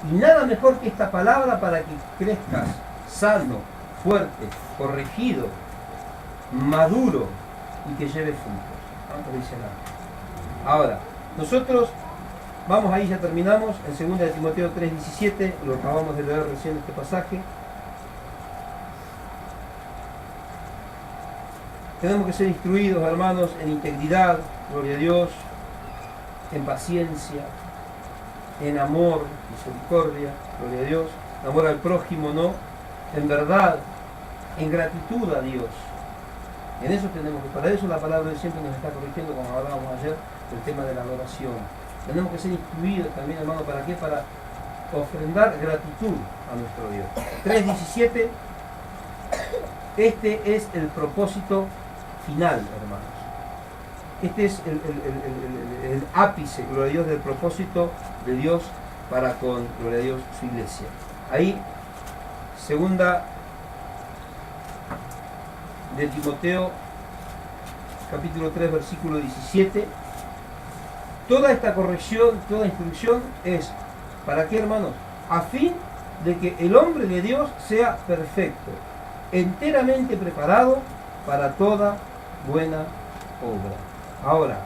Y nada mejor que esta palabra para que crezcas sano, fuerte, corregido, maduro y que lleve frutos. ¿Cuánto dice nada? Ahora, nosotros vamos ahí, ya terminamos, en 2 de Timoteo 3:17, lo acabamos de leer recién este pasaje. Tenemos que ser instruidos, hermanos, en integridad, gloria a Dios, en paciencia, en amor, misericordia, gloria a Dios, amor al prójimo, ¿no? En verdad, en gratitud a Dios. En eso tenemos que, para eso la palabra de siempre nos está corrigiendo, como hablábamos ayer, el tema de la adoración. Tenemos que ser instruidos también, hermano, ¿para qué? Para ofrendar gratitud a nuestro Dios. 3:17, este es el propósito final, hermanos. Este es el ápice, gloria a Dios, del propósito de Dios para con, gloria a Dios, su iglesia. Ahí, 2 de Timoteo, capítulo 3, versículo 17. Toda esta corrección, toda instrucción es, ¿para qué, hermanos? A fin de que el hombre de Dios sea perfecto, enteramente preparado para toda buena obra. Ahora,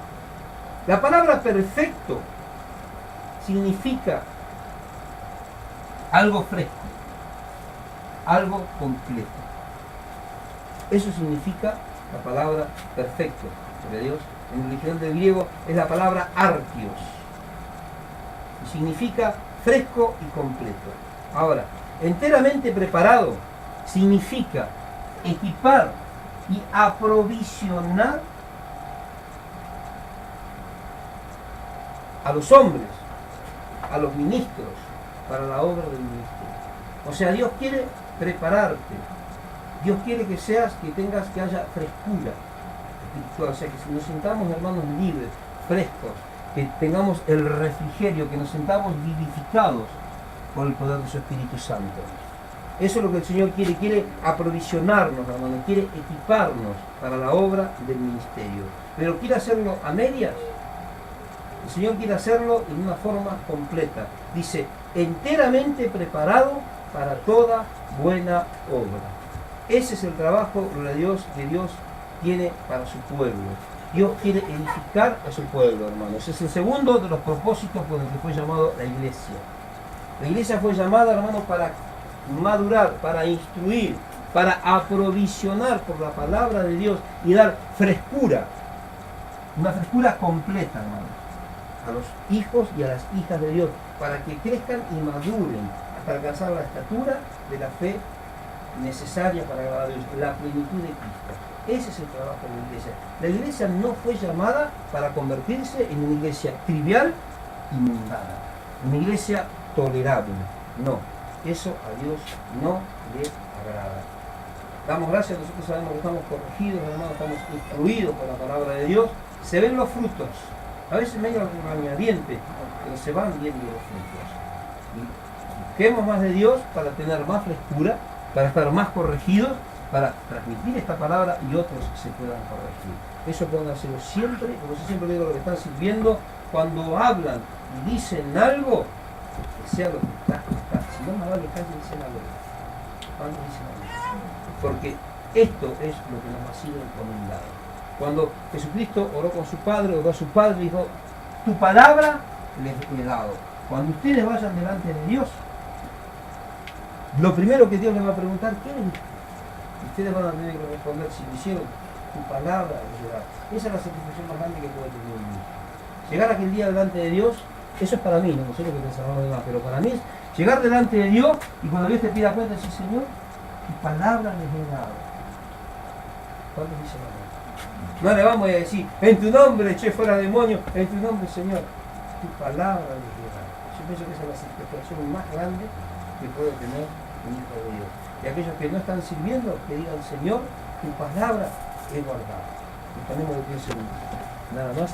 la palabra perfecto significa algo fresco, algo completo. Eso significa la palabra perfecto. Porque Dios, en el original del griego, es la palabra artios. Y significa fresco y completo. Ahora, enteramente preparado significa equipar y aprovisionar a los hombres, a los ministros, para la obra del ministerio. O sea, Dios quiere prepararte. Dios quiere que seas, que haya frescura espiritual. O sea, que nos sintamos, hermanos, libres, frescos, que tengamos el refrigerio, que nos sintamos vivificados por el poder de su Espíritu Santo. Eso es lo que el Señor quiere aprovisionarnos, hermano, quiere equiparnos para la obra del ministerio. Pero quiere hacerlo a medias. El Señor quiere hacerlo en una forma completa. Dice, enteramente preparado para toda buena obra. Ese es el trabajo, gloria a Dios, que Dios tiene para su pueblo. Dios quiere edificar a su pueblo, hermanos. Ese es el segundo de los propósitos con el que fue llamado la iglesia. La iglesia fue llamada, hermanos, para madurar, para instruir, para aprovisionar por la palabra de Dios y dar frescura, una frescura completa, hermanos, a los hijos y a las hijas de Dios, para que crezcan y maduren hasta alcanzar la estatura de la fe necesaria para agradar a Dios, la plenitud de Cristo. Ese es el trabajo de la iglesia. La iglesia no fue llamada para convertirse en una iglesia trivial y mundana, una iglesia tolerable. No, eso a Dios no le agrada. Damos gracias, nosotros sabemos que estamos corregidos, hermanos, estamos instruidos por la palabra de Dios. Se ven los frutos, a veces medio regañadientes, pero se van viendo los frutos. Y busquemos más de Dios para tener más frescura, para estar más corregidos, para transmitir esta palabra y otros se puedan corregir. Eso pueden hacerlo siempre, como yo siempre digo, lo que están sirviendo, cuando hablan y dicen algo, que sea lo que está. Si no, más vale cállense la boca. Cuando dicen algo. Porque esto es lo que nos ha sido encomendado. Cuando Jesucristo oró con su Padre, oró a su Padre y dijo, tu palabra les he dado. Cuando ustedes vayan delante de Dios, lo primero que Dios les va a preguntar, ¿qué les dijo? Ustedes van a tener que responder si lo hicieron, tu palabra les he dado. Esa es la satisfacción más grande que puede tener un niño. Llegar aquel día delante de Dios, eso es para mí, no sé lo que pensarán los demás, pero para mí es llegar delante de Dios y cuando Dios te pida cuenta, decir, Señor, tu palabra les he dado. ¿Cuántos dicen amén? No le vamos a decir, en tu nombre eché fuera demonio, en tu nombre, Señor, tu palabra les he dado. Yo pienso que esa es la satisfacción más grande que puede tener un hijo de Dios. Y aquellos que no están sirviendo, que digan, Señor, tu palabra he guardado. Y ponemos de pie un segundo. Nada más.